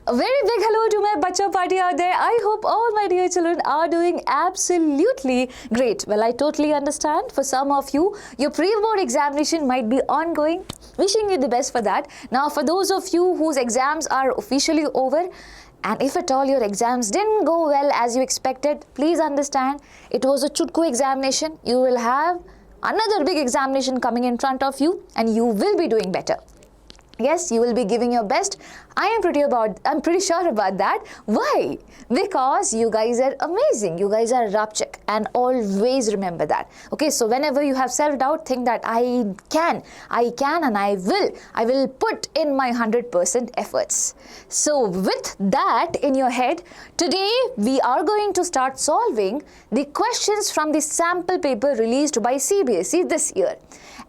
A very big hello to my bacha party out there. I hope all my dear children are doing absolutely great. Well, I totally understand. For some of you, your pre-board examination might be ongoing. Wishing you the best for that. Now, for those of you whose exams are officially over, and if at all your exams didn't go well as you expected, please understand it was a chutku examination. You will have another big examination coming in front of you and you will be doing better. Yes, you will be giving your best. I'm pretty sure about that. Why? Because you guys are amazing. You guys are rapchik, and always remember that. Okay, so whenever you have self-doubt, think that I can and I will put in my 100% efforts. So with that in your head, today we are going to start solving the questions from the sample paper released by CBSE this year.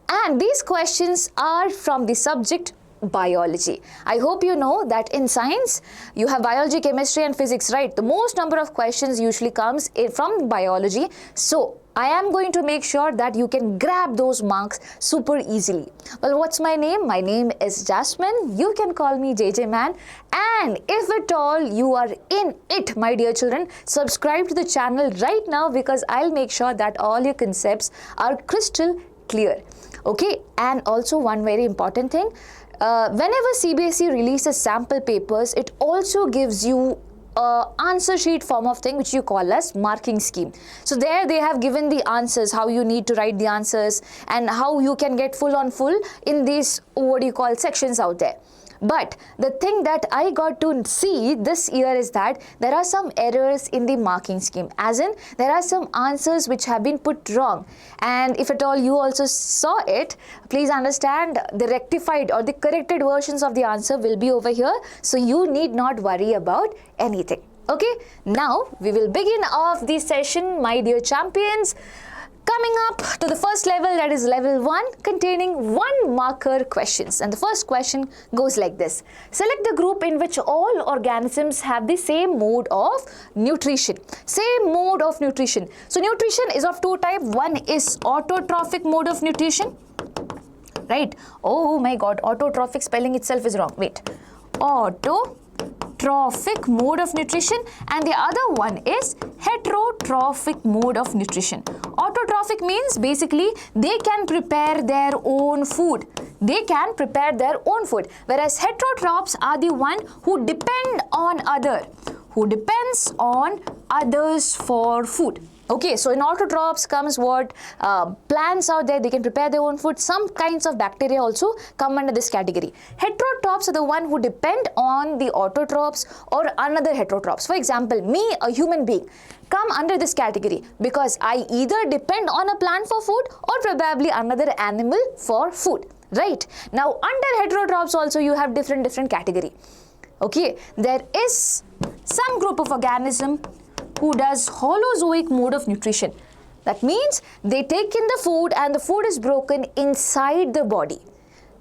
And these questions are from the subject biology. I hope you know that in science you have biology, chemistry and physics, right? The most number of questions usually comes from biology. So I am going to make sure that you can grab those marks super easily. Well, what's my name? My name is Jasmine. You can call me JJ Man. And if at all you are in it, my dear children, subscribe to the channel right now because I'll make sure that all your concepts are crystal clear. Okay, and also one very important thing. Whenever CBSE releases sample papers, it also gives you answer sheet form of thing which you call as marking scheme. So there they have given the answers, how you need to write the answers and how you can get full on full in these sections out there. But the thing that I got to see this year is that there are some errors in the marking scheme, as in there are some answers which have been put wrong, and if at all you also saw it, please understand the rectified or the corrected versions of the answer will be over here, so you need not worry about anything. Okay, now we will begin off the session, my dear champions. Coming up to the first level, that is level 1, containing 1 marker questions. And the first question goes like this. Select the group in which all organisms have the same mode of nutrition. Same mode of nutrition. So nutrition is of 2 types. One is autotrophic mode of nutrition. Right? Oh my God, autotrophic spelling itself is wrong. Wait. Autotrophic mode of nutrition, and the other one is heterotrophic mode of nutrition. Autotrophic means basically they can prepare their own food. They can prepare their own food, whereas heterotrophs are the one who depends on others for food. Okay, so in autotrophs comes what plants out there, they can prepare their own food. Some kinds of bacteria also come under this category. Heterotrophs are the one who depend on the autotrophs or another heterotrophs. For example, me, a human being, come under this category because I either depend on a plant for food or probably another animal for food. Right? Now, under heterotrophs also you have different category. Okay, there is some group of organism who does holozoic mode of nutrition. That means they take in the food and the food is broken inside the body.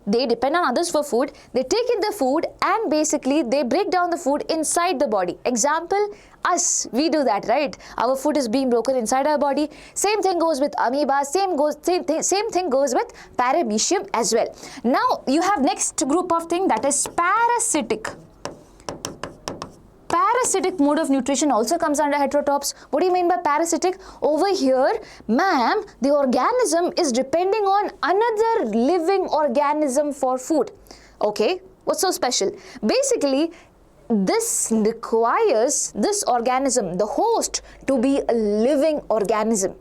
They depend on others for food, they take in the food and basically they break down the food inside the body. Example, us, we do that, right? Our food is being broken inside our body. Same thing goes with amoeba, same thing goes with paramecium as well. Now you have next group of thing, that is parasitic. Parasitic mode of nutrition also comes under heterotrophs. What do you mean by parasitic? Over here, ma'am, the organism is depending on another living organism for food. Okay, what's so special? Basically, this requires this organism, the host, to be a living organism.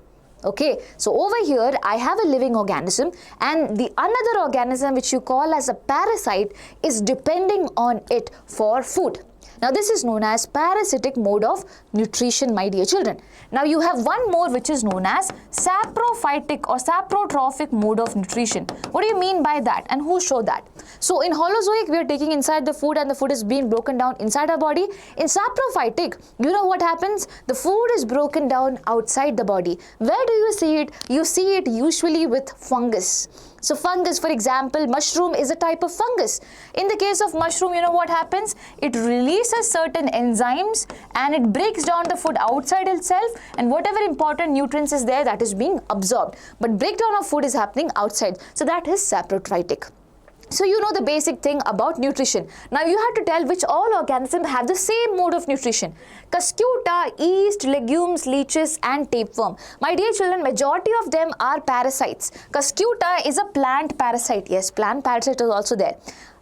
Okay, so over here I have a living organism and the another organism which you call as a parasite is depending on it for food. Now this is known as parasitic mode of nutrition, my dear children. Now you have one more which is known as saprophytic or saprotrophic mode of nutrition. What do you mean by that and who showed that? So in holozoic we are taking inside the food and the food is being broken down inside our body. In saprophytic, you know what happens? The food is broken down outside the body. Where do you see it? You see it usually with fungus. So fungus, for example, mushroom is a type of fungus. In the case of mushroom, you know what happens? It releases certain enzymes and it breaks down the food outside itself, and whatever important nutrients is there, that is being absorbed. But breakdown of food is happening outside. So that is saprophytic. So you know the basic thing about nutrition. Now you have to tell which all organisms have the same mode of nutrition. Cuscuta, yeast, legumes, leeches and tapeworm. My dear children, majority of them are parasites. Cuscuta is a plant parasite. Yes, plant parasite is also there.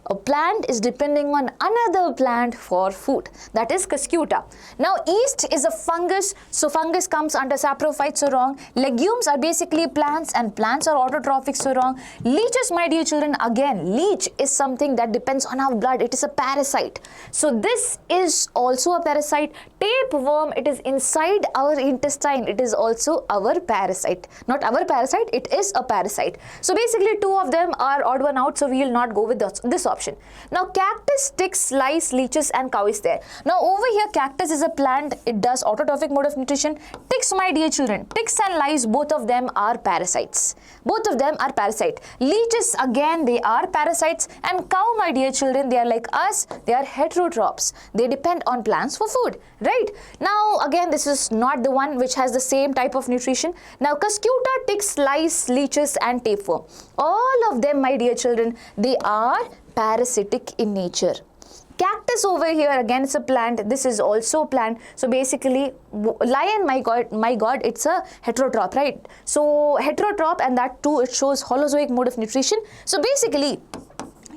A plant is depending on another plant for food. That is Cuscuta. Now yeast is a fungus, so fungus comes under saprophytes, so wrong. Legumes are basically plants and plants are autotrophic, so wrong. Leeches, my dear children, again leech is something that depends on our blood. It is a parasite. So this is also a parasite. Tapeworm, it is inside our intestine. It is also our parasite. Not our parasite, it is a parasite. So basically two of them are odd one out, so we will not go with this option. Now cactus, ticks, lice, leeches and cow is there. Now over here cactus is a plant, it does autotrophic mode of nutrition. Ticks, my dear children, ticks and lice, both of them are parasites. Both of them are parasite. Leeches, again they are parasites, and cow, my dear children, they are like us, they are heterotrophs. They depend on plants for food, right? Now again this is not the one which has the same type of nutrition. Now Cuscuta, ticks, lice, leeches and tapeworm, all of them, my dear children, they are parasitic in nature. Cactus over here again is a plant. This is also a plant. So basically lion, my god, it's a heterotroph, right? So heterotroph, and that too it shows holozoic mode of nutrition. So basically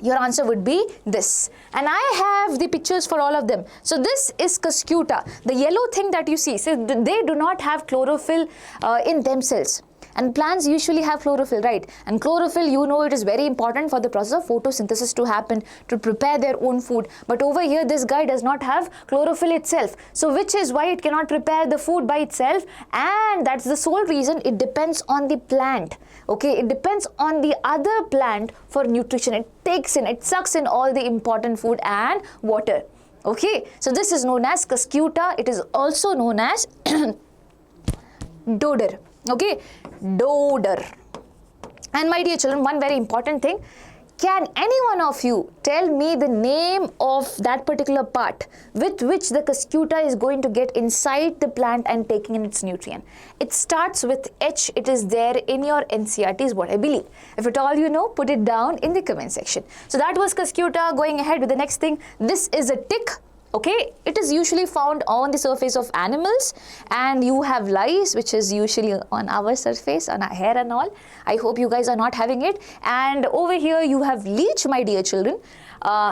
your answer would be this, and I have the pictures for all of them. So this is Cuscuta, the yellow thing that you see. So they do not have chlorophyll in themselves. And plants usually have chlorophyll, right? And chlorophyll, you know, it is very important for the process of photosynthesis to happen, to prepare their own food. But over here, this guy does not have chlorophyll itself. So which is why it cannot prepare the food by itself. And that's the sole reason it depends on the plant. Okay, it depends on the other plant for nutrition. It sucks in all the important food and water. Okay, so this is known as Cuscuta. It is also known as dodder. Okay, dodder. And my dear children, one very important thing, can any one of you tell me the name of that particular part with which the Cuscuta is going to get inside the plant and taking in its nutrient? It starts with H. It is there in your NCERT is what I believe. If at all you know, put it down in the comment section. So that was Cuscuta. Going ahead with the next thing, this is a tick. Okay, it is usually found on the surface of animals, and you have lice, which is usually on our surface, on our hair and all. I hope you guys are not having it. And over here you have leech, my dear children,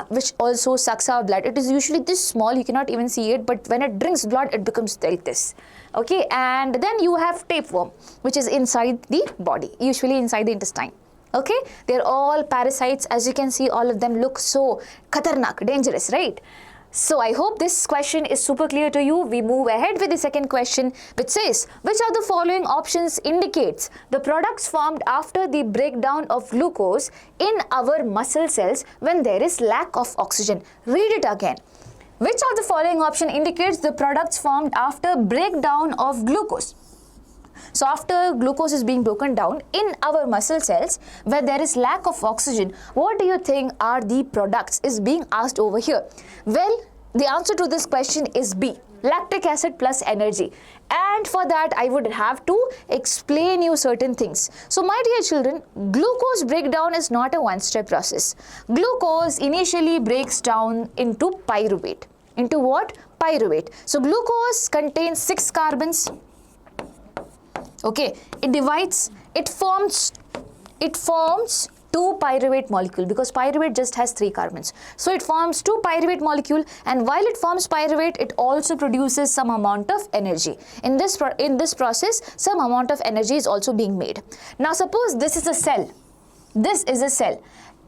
which also sucks our blood. It is usually this small, you cannot even see it, but when it drinks blood, it becomes like this. Okay, and then you have tapeworm, which is inside the body, usually inside the intestine. Okay, they're all parasites. As you can see, all of them look so khatarnak, dangerous, right? So I hope this question is super clear to you. We move ahead with the second question, which says, which of the following options indicates the products formed after the breakdown of glucose in our muscle cells when there is lack of oxygen? Read it again. Which of the following option indicates the products formed after breakdown of glucose? So after glucose is being broken down in our muscle cells where there is lack of oxygen, what do you think are the products is being asked over here? Well, the answer to this question is B, lactic acid plus energy. And for that I would have to explain you certain things. So my dear children, glucose breakdown is not a one-step process. Glucose initially breaks down into pyruvate. Into what? Pyruvate. So glucose contains 6 carbons. Okay, it divides, it forms 2 pyruvate molecule, because pyruvate just has 3 carbons. So it forms 2 pyruvate molecule, and while it forms pyruvate, it also produces some amount of energy. In this process, some amount of energy is also being made. Now suppose this is a cell. This is a cell.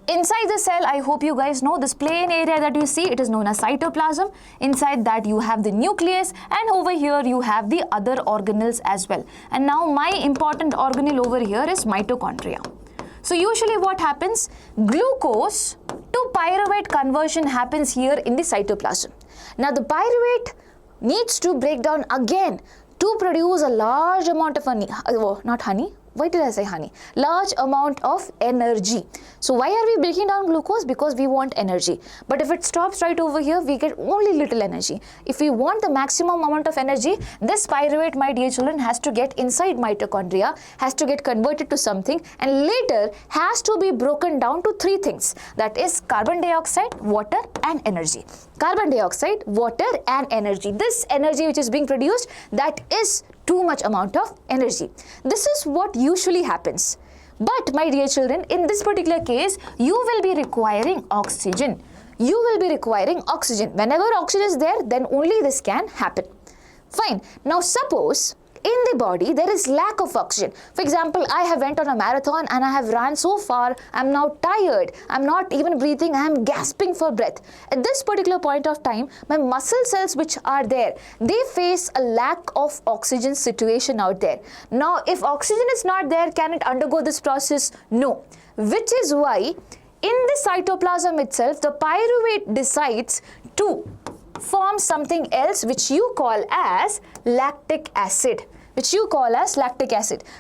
Inside the cell, I hope you guys know this plain area that you see, it is known as cytoplasm. Inside that you have the nucleus, and over here you have the other organelles as well. And now my important organelle over here is mitochondria. So usually what happens? Glucose to pyruvate conversion happens here in the cytoplasm. Now the pyruvate needs to break down again to produce a large amount of honey, not honey, Why did I say honey? Large amount of energy. So why are we breaking down glucose? Because we want energy. But if it stops right over here, we get only little energy. If we want the maximum amount of energy, this pyruvate, my dear children, has to get inside mitochondria, has to get converted to something, and later has to be broken down to three things. That is carbon dioxide, water and energy. Carbon dioxide, water and energy. This energy which is being produced, that is too much amount of energy. This is what usually happens. But my dear children, in this particular case, you will be requiring oxygen. You will be requiring oxygen. Whenever oxygen is there, then only this can happen. Fine. Now suppose in the body there is lack of oxygen. For example, I have went on a marathon and I have ran so far, I am now tired, I am not even breathing, I am gasping for breath. At this particular point of time, my muscle cells which are there, they face a lack of oxygen situation out there. Now if oxygen is not there, can it undergo this process? No. Which is why in the cytoplasm itself, the pyruvate decides to form something else which you call as lactic acid.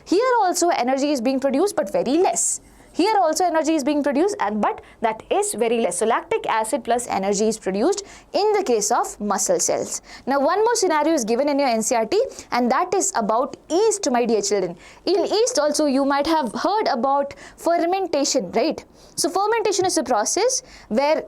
Here also energy is being produced but very less. Here also energy is being produced but that is very less. So lactic acid plus energy is produced in the case of muscle cells. Now one more scenario is given in your NCERT, and that is about yeast, my dear children. In yeast also you might have heard about fermentation, right? So fermentation is a process where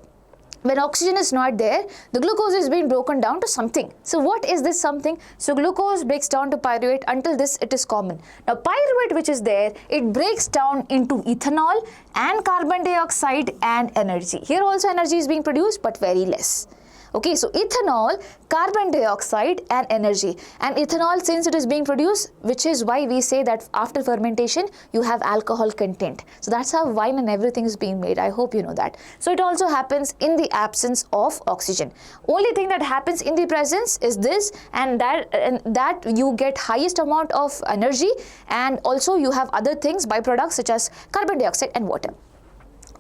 when oxygen is not there, the glucose is being broken down to something. So what is this something? So glucose breaks down to pyruvate. Until this it is common. Now pyruvate which is there, it breaks down into ethanol and carbon dioxide and energy. Here also energy is being produced but very less. Okay, so ethanol, carbon dioxide and energy. And ethanol, since it is being produced, which is why we say that after fermentation you have alcohol content. So that's how wine and everything is being made. I hope you know that. So it also happens in the absence of oxygen. Only thing that happens in the presence is this, and that you get highest amount of energy, and also you have other things, byproducts such as carbon dioxide and water.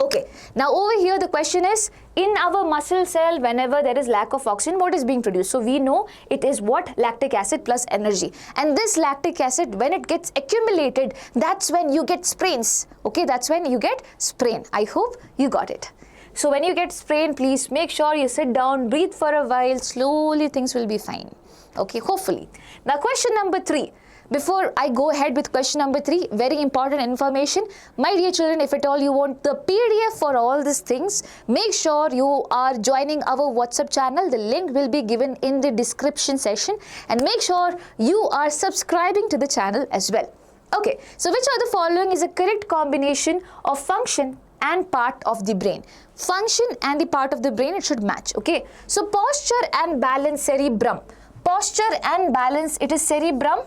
Okay, now over here the question is, in our muscle cell, whenever there is lack of oxygen, what is being produced? So we know it is what? Lactic acid plus energy. And this lactic acid, when it gets accumulated, that's when you get sprains. Okay, that's when you get sprain. I hope you got it. So when you get sprain, please make sure you sit down, breathe for a while, slowly things will be fine. Okay, hopefully. Now question number 3. Before I go ahead with question number 3, very important information. My dear children, if at all you want the PDF for all these things, make sure you are joining our WhatsApp channel. The link will be given in the description section, and make sure you are subscribing to the channel as well. Okay, so which of the following is a correct combination of function and part of the brain? Function and the part of the brain, it should match. Okay, so posture and balance, cerebrum. Posture and balance, it is cerebrum?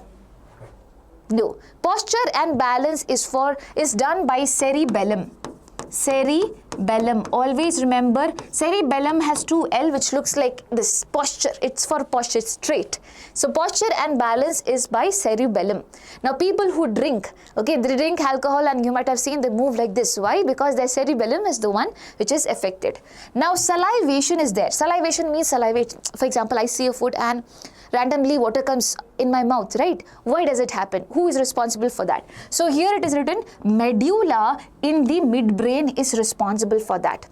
No. Posture and balance is done by cerebellum. Cerebellum. Always remember, cerebellum has 2 L which looks like this. Posture. It's for posture, it's straight. So posture and balance is by cerebellum. Now people who drink, okay, they drink alcohol and you might have seen they move like this. Why? Because their cerebellum is the one which is affected. Now salivation is there. Salivation means salivate. For example, I see a food and randomly water comes in my mouth, right? Why does it happen? Who is responsible for that? So here it is written, medulla in the midbrain is responsible for that.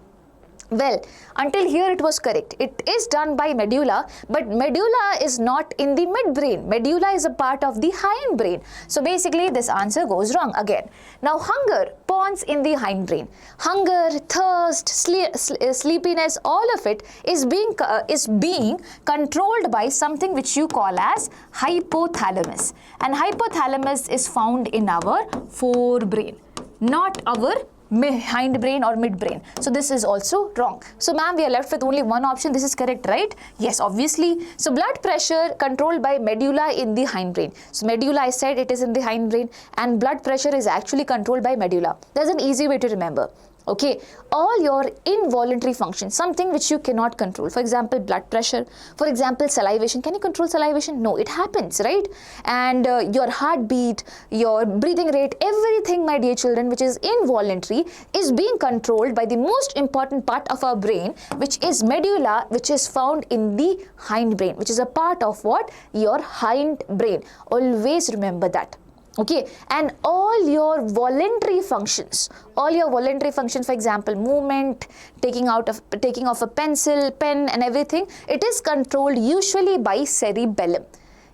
Well, until here it was correct. It is done by medulla, but medulla is not in the midbrain. Medulla is a part of the hindbrain. So basically this answer goes wrong again. Now hunger, pons in the hindbrain. Hunger, thirst, sleepiness, all of it is being controlled by something which you call as hypothalamus. And hypothalamus is found in our forebrain, not our hindbrain or midbrain. So this is also wrong. So ma'am, we are left with only one option. This is correct, right? Yes, obviously. So blood pressure controlled by medulla in the hindbrain. So medulla, I said it is in the hindbrain, and blood pressure is actually controlled by medulla. There's an easy way to remember. Okay, all your involuntary functions, something which you cannot control. For example, blood pressure. For example, salivation. Can you control salivation? No, it happens, right? And your heartbeat, your breathing rate, everything, my dear children, which is involuntary is being controlled by the most important part of our brain, which is medulla, which is found in the hindbrain, which is a part of what? Your hindbrain. Always remember that. Okay, and all your voluntary functions, for example, movement, taking off a pencil, pen and everything, it is controlled usually by cerebellum.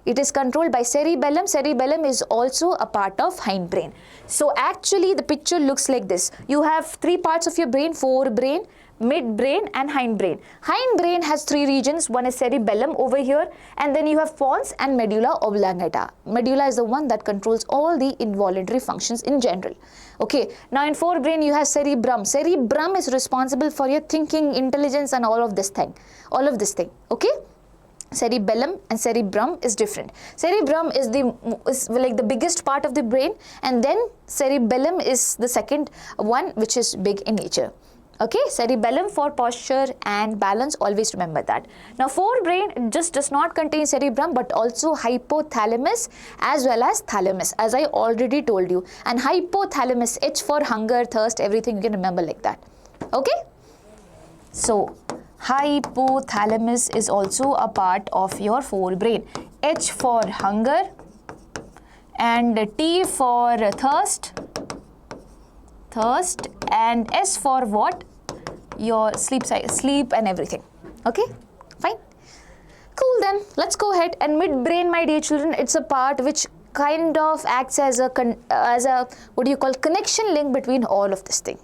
It is controlled by cerebellum. Cerebellum is also a part of hindbrain. So actually the picture looks like this. You have three parts of your brain: forebrain, midbrain and hindbrain. Hindbrain has three regions. One is cerebellum over here, and then you have pons and medulla oblongata. Medulla is the one that controls all the involuntary functions in general. Okay, now in forebrain you have cerebrum. Cerebrum is responsible for your thinking, intelligence and all of this thing. Okay? Cerebellum and cerebrum is different. Cerebrum is like the biggest part of the brain, and then cerebellum is the second one, which is big in nature. Okay, cerebellum for posture and balance, always remember that. Now forebrain just does not contain cerebrum but also hypothalamus as well as thalamus, as I already told you. And hypothalamus, H for hunger, thirst, everything you can remember like that. Okay, so hypothalamus is also a part of your forebrain. H for hunger and T for thirst, and S for what? Your sleep and everything. Okay, fine, cool. Then let's go ahead. And midbrain, my dear children, it's a part which kind of acts as a what do you call, connection link between all of this thing.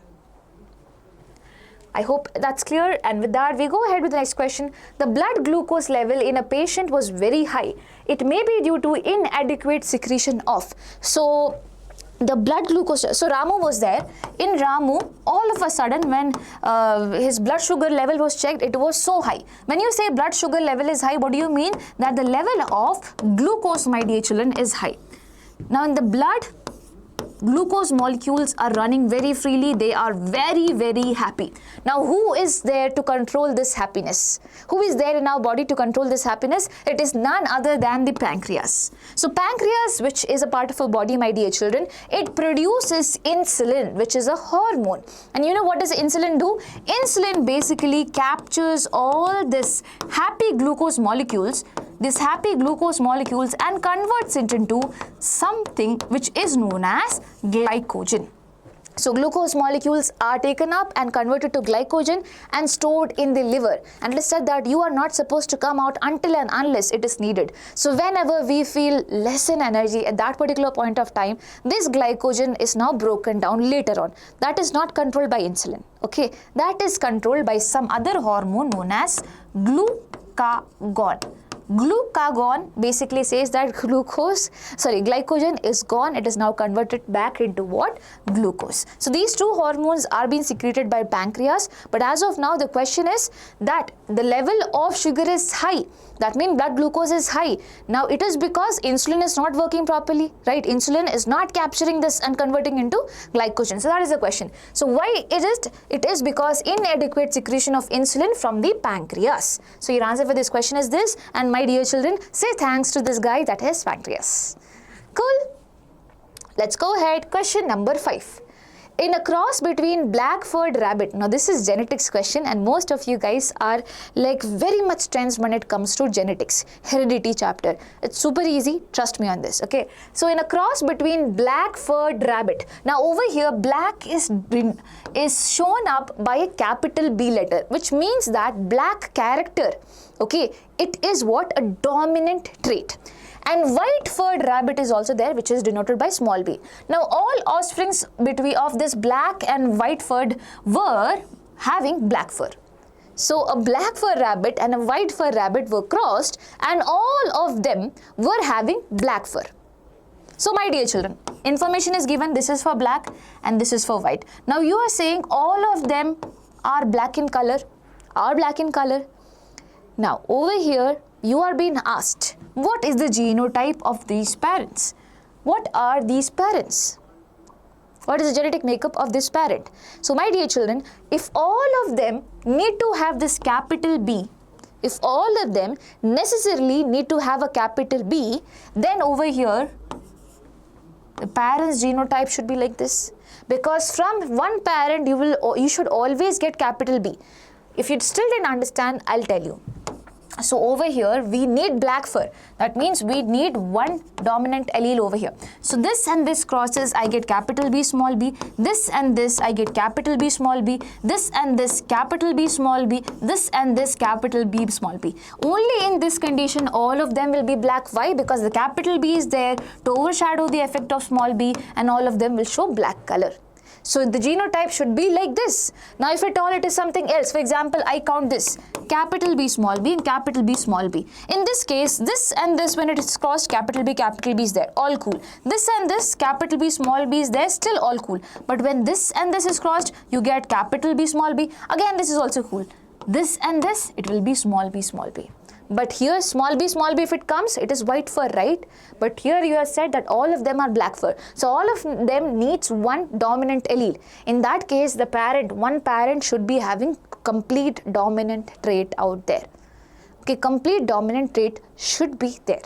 I hope that's clear. And with that, we go ahead with the next question. The blood glucose level in a patient was very high. It may be due to inadequate secretion of. So the blood glucose, so Ramu was there. In Ramu, all of a sudden when his blood sugar level was checked, it was so high. When you say blood sugar level is high, what do you mean? That the level of glucose, my dear children, is high. Now in the blood, glucose molecules are running very freely. They are very, very happy. Now who is there to control this happiness? Who is there in our body to control this happiness? It is none other than the pancreas. So pancreas, which is a part of our body, my dear children, it produces insulin, which is a hormone. And you know what does insulin do? Insulin basically captures all this happy glucose molecules and converts it into something which is known as glycogen. So glucose molecules are taken up and converted to glycogen and stored in the liver. And let's say that you are not supposed to come out until and unless it is needed. So whenever we feel less in energy at that particular point of time, this glycogen is now broken down later on. That is not controlled by insulin. Okay, that is controlled by some other hormone known as glucagon. Glucagon basically says that glycogen is gone. It is now converted back into what? Glucose. So these two hormones are being secreted by pancreas. But as of now, the question is that the level of sugar is high. That means blood glucose is high. Now it is because insulin is not working properly, right? Insulin is not capturing this and converting into glycogen. So that is the question. So why is it? It is because inadequate secretion of insulin from the pancreas. So your answer for this question is this. And my dear children, say thanks to this guy, that is pancreas. Cool. Let's go ahead. Question number 5. In a cross between black-furred rabbit, now this is genetics question, and most of you guys are like very much tense when it comes to genetics, heredity chapter. It's super easy, trust me on this, okay? So in a cross between black-furred rabbit, now over here black is shown up by a capital B letter, which means that black character, okay, it is what? A dominant trait. And white-furred rabbit is also there, which is denoted by small b. Now all offsprings of this black and white-furred were having black fur. So a black fur rabbit and a white fur rabbit were crossed, and all of them were having black fur. So my dear children, information is given. This is for black and this is for white. Now you are saying all of them are black in color, Now over here you are being asked, what is the genotype of these parents? What are these parents? What is the genetic makeup of this parent? So my dear children, if all of them need to have this capital B, if all of them necessarily need to have a capital B, then over here the parent's genotype should be like this. Because from one parent you should always get capital B. If you still didn't understand, I'll tell you. So over here we need black fur. That means we need one dominant allele over here. So this and this crosses, I get capital B small b. This and this I get capital B small b. This and this capital B small b. This and this capital B small b. Only in this condition all of them will be black. Why? Because the capital B is there to overshadow the effect of small b, and all of them will show black color. So the genotype should be like this. Now if at all it is something else, for example, I count this, capital B small b and capital B small b. In this case, this and this, when it is crossed, capital B is there, all cool. This and this, capital B small b is there, still all cool. But when this and this is crossed, you get capital B small b. Again, this is also cool. This and this, it will be small b small b. But here small b, if it comes, it is white fur, right? But here you have said that all of them are black fur. So all of them needs one dominant allele. In that case, the one parent should be having complete dominant trait out there. Okay, complete dominant trait should be there.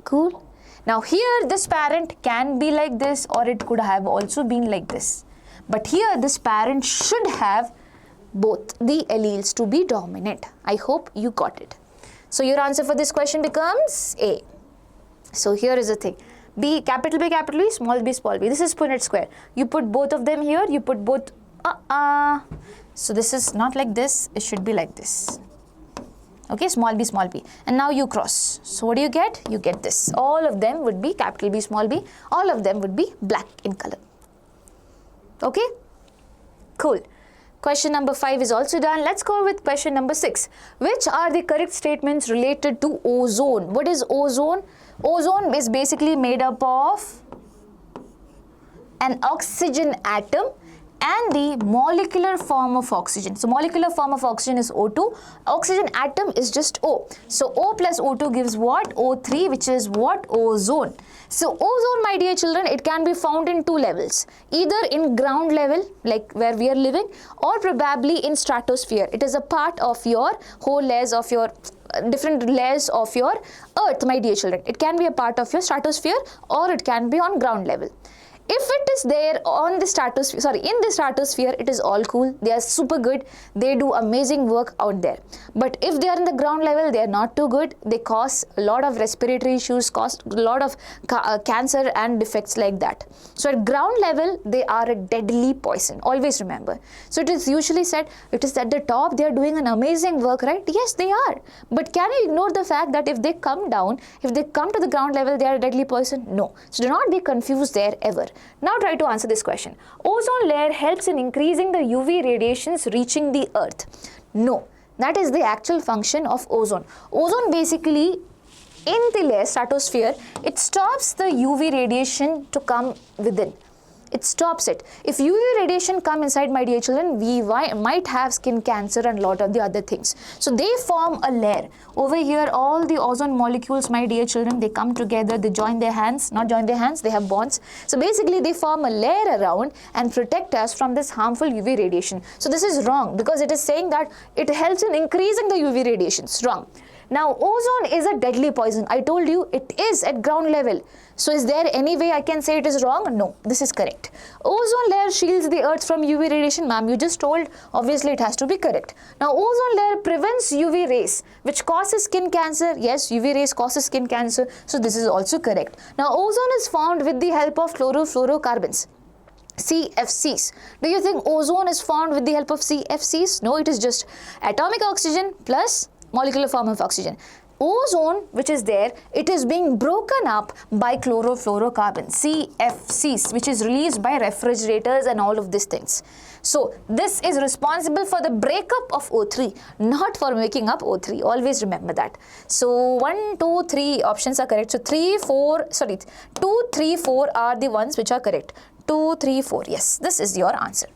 Cool. Now here this parent can be like this, or it could have also been like this. But here this parent should have both the alleles to be dominant. I hope you got it. So your answer for this question becomes A. So here is the thing. B, capital B, small b, small b. This is Punnett square. You put both of them here, you put both. So this is not like this, it should be like this. Okay, small b, and now you cross. So what do you get? You get this. All of them would be capital B, small b. All of them would be black in color. Okay, cool. Question number 5 is also done. Let's go with question number 6. Which are the correct statements related to ozone? What is ozone? Ozone is basically made up of an oxygen atom and the molecular form of oxygen. So molecular form of oxygen is O2. Oxygen atom is just O. So O plus O2 gives what? O3, which is what? Ozone. So ozone, my dear children, it can be found in two levels. Either in ground level, like where we are living, or probably in stratosphere. It is a part of your whole layers of your different layers of your earth, my dear children. It can be a part of your stratosphere, or it can be on ground level. If it is there on the stratosphere, in the stratosphere, it is all cool. They are super good. They do amazing work out there. But if they are in the ground level, they are not too good. They cause a lot of respiratory issues, cause a lot of cancer and defects like that. So at ground level, they are a deadly poison. Always remember. So it is usually said, it is at the top, they are doing an amazing work, right? Yes, they are. But can you ignore the fact that if they come down, if they come to the ground level, they are a deadly poison? No. So do not be confused there ever. Now try to answer this question. Ozone layer helps in increasing the UV radiations reaching the earth. No, that is the actual function of ozone. Ozone basically in the layer stratosphere, it stops the UV radiation to come within. It stops it. If UV radiation come inside, my dear children, we might have skin cancer and lot of the other things. So they form a layer. Over here, all the ozone molecules, my dear children, they come together, they join their hands, not join their hands, they have bonds. So basically they form a layer around and protect us from this harmful UV radiation. So this is wrong because it is saying that it helps in increasing the UV radiations. Wrong. Now ozone is a deadly poison. I told you it is at ground level. So is there any way I can say it is wrong? No, this is correct. Ozone layer shields the earth from UV radiation. Ma'am, you just told, obviously it has to be correct. Now ozone layer prevents UV rays which causes skin cancer. Yes, UV rays causes skin cancer. So this is also correct. Now ozone is formed with the help of chlorofluorocarbons. CFCs. Do you think ozone is formed with the help of CFCs? No, it is just atomic oxygen plus molecular form of oxygen. Ozone, which is there, it is being broken up by chlorofluorocarbons, CFCs, which is released by refrigerators and all of these things. So this is responsible for the breakup of O3, not for making up O3. Always remember that. So 1, 2, 3 options are correct. So 2, 3, 4 are the ones which are correct. 2, 3, 4. Yes, this is your answer.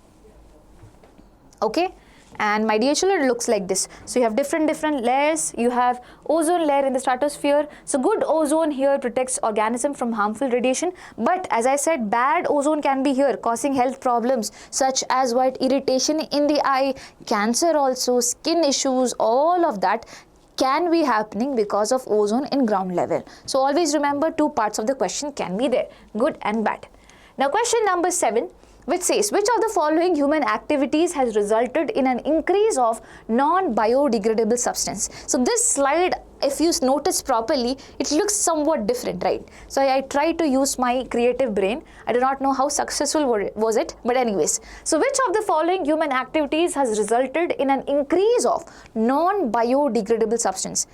Okay. And my dear children, it looks like this. So you have different layers. You have ozone layer in the stratosphere. So good ozone here protects organism from harmful radiation. But as I said, bad ozone can be here causing health problems such as what? Irritation in the eye, cancer also, skin issues, all of that can be happening because of ozone in ground level. So always remember two parts of the question can be there, good and bad. Now question number 7. which says, which of the following human activities has resulted in an increase of non-biodegradable substance? So this slide, if you notice properly, it looks somewhat different, right? So I tried to use my creative brain. I do not know how successful was it, but anyways. So which of the following human activities has resulted in an increase of non-biodegradable substance?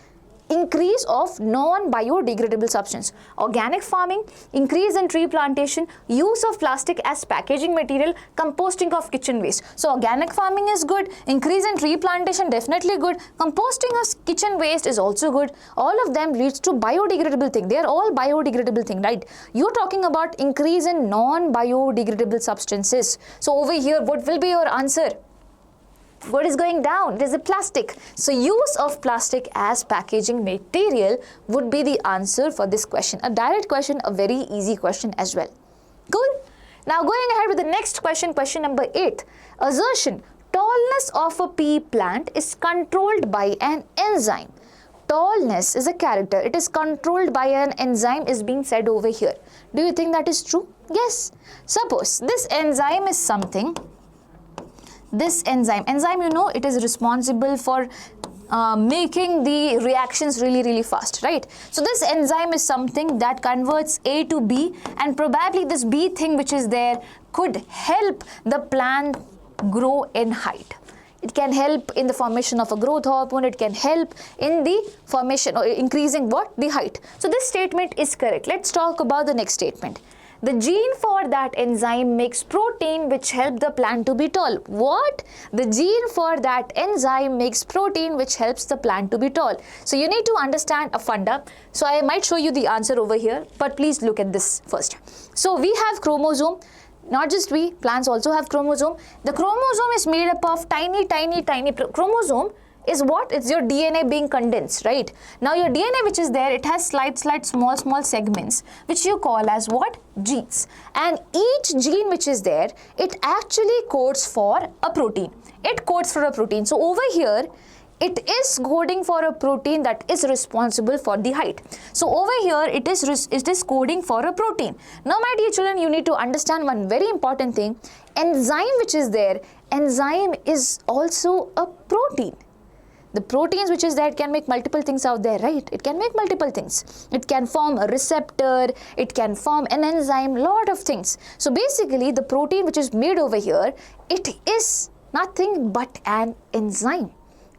Increase of non-biodegradable substance. Organic farming, increase in tree plantation, use of plastic as packaging material, composting of kitchen waste. So organic farming is good, increase in tree plantation definitely good, composting of kitchen waste is also good. All of them leads to biodegradable thing. They are all biodegradable thing, right? You're talking about increase in non-biodegradable substances. So over here, what will be your answer? What is going down? It is the plastic. So use of plastic as packaging material would be the answer for this question. A direct question, a very easy question as well. Cool. Now going ahead with the next question, question number 8. Assertion: tallness of a pea plant is controlled by an enzyme. Tallness is a character. It is controlled by an enzyme is being said over here. Do you think that is true? Yes. Suppose this enzyme is something. This enzyme, you know, it is responsible for making the reactions really fast, right? So this enzyme is something that converts A to B, and probably this B thing which is there could help the plant grow in height. It can help in the formation of a growth hormone. It can help in the formation or increasing what? The height. So this statement is correct. Let's talk about the next statement. The gene for that enzyme makes protein which help the plant to be tall. What? The gene for that enzyme makes protein which helps the plant to be tall. So you need to understand a funda. So I might show you the answer over here, but please look at this first. So we have chromosome. Not just we, plants also have chromosome. The chromosome is made up of tiny chromosome is what? It's your DNA being condensed, right? Now your DNA which is there, it has slight small segments which you call as what? Genes. And each gene which is there, it actually codes for a protein. It codes for a protein. So over here, it is coding for a protein that is responsible for the height. So over here, it is coding for a protein. Now my dear children, you need to understand one very important thing. Enzyme which is there, enzyme is also a protein. The proteins which is there, it can make multiple things out there, right? It can make multiple things. It can form a receptor, it can form an enzyme, lot of things. So basically the protein which is made over here, it is nothing but an enzyme.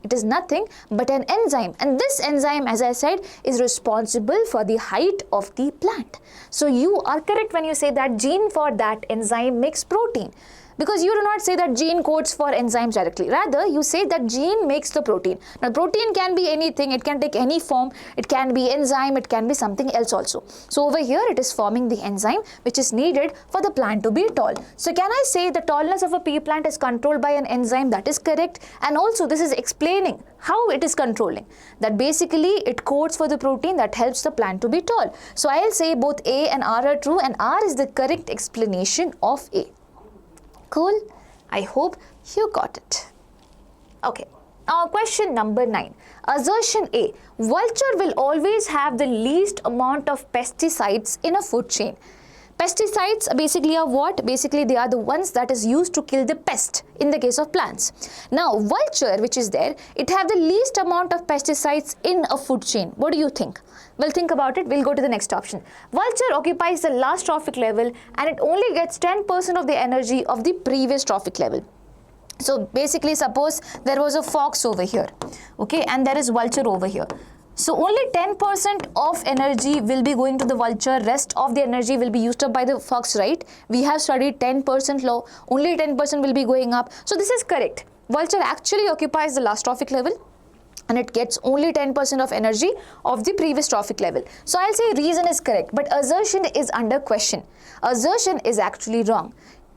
It is nothing but an enzyme, and this enzyme, as I said, is responsible for the height of the plant. So you are correct when you say that gene for that enzyme makes protein. Because you do not say that gene codes for enzymes directly. Rather, you say that gene makes the protein. Now, protein can be anything. It can take any form. It can be enzyme. It can be something else also. So, over here, it is forming the enzyme which is needed for the plant to be tall. So, can I say the tallness of a pea plant is controlled by an enzyme? That is correct. And also, this is explaining how it is controlling. That basically, it codes for the protein that helps the plant to be tall. So, I'll say both A and R are true, and R is the correct explanation of A. Cool. I hope you got it. Okay. Now question number 9. Assertion A. Vulture will always have the least amount of pesticides in a food chain. Pesticides basically are what? Basically they are the ones that is used to kill the pest in the case of plants. Now vulture which is there, it have the least amount of pesticides in a food chain. What do you think? Well, think about it. We'll go to the next option. Vulture occupies the last trophic level and it only gets 10% of the energy of the previous trophic level. So basically suppose there was a fox over here, okay, and there is vulture over here. So only 10% of energy will be going to the vulture, rest of the energy will be used up by the fox, right? We have studied 10% law, only 10% will be going up. So this is correct. Vulture actually occupies the last trophic level and it gets only 10% of energy of the previous trophic level. So I'll say reason is correct, but assertion is under question. Assertion is actually wrong.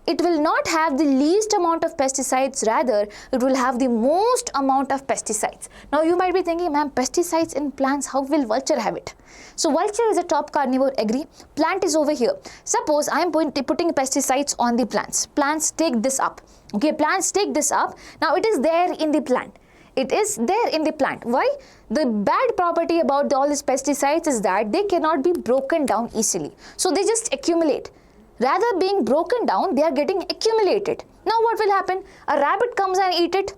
It will not have the least amount of pesticides, rather it will have the most amount of pesticides. Now you might be thinking, ma'am, pesticides in plants, how will vulture have it? So vulture is a top carnivore, agree. Plant is over here. Suppose I am putting pesticides on the plants. Plants take this up. Okay, plants take this up. Now it is there in the plant. It is there in the plant. Why? The bad property about all these pesticides is that they cannot be broken down easily. So they just accumulate. Rather being broken down, they are getting accumulated. Now what will happen? A rabbit comes and eat it.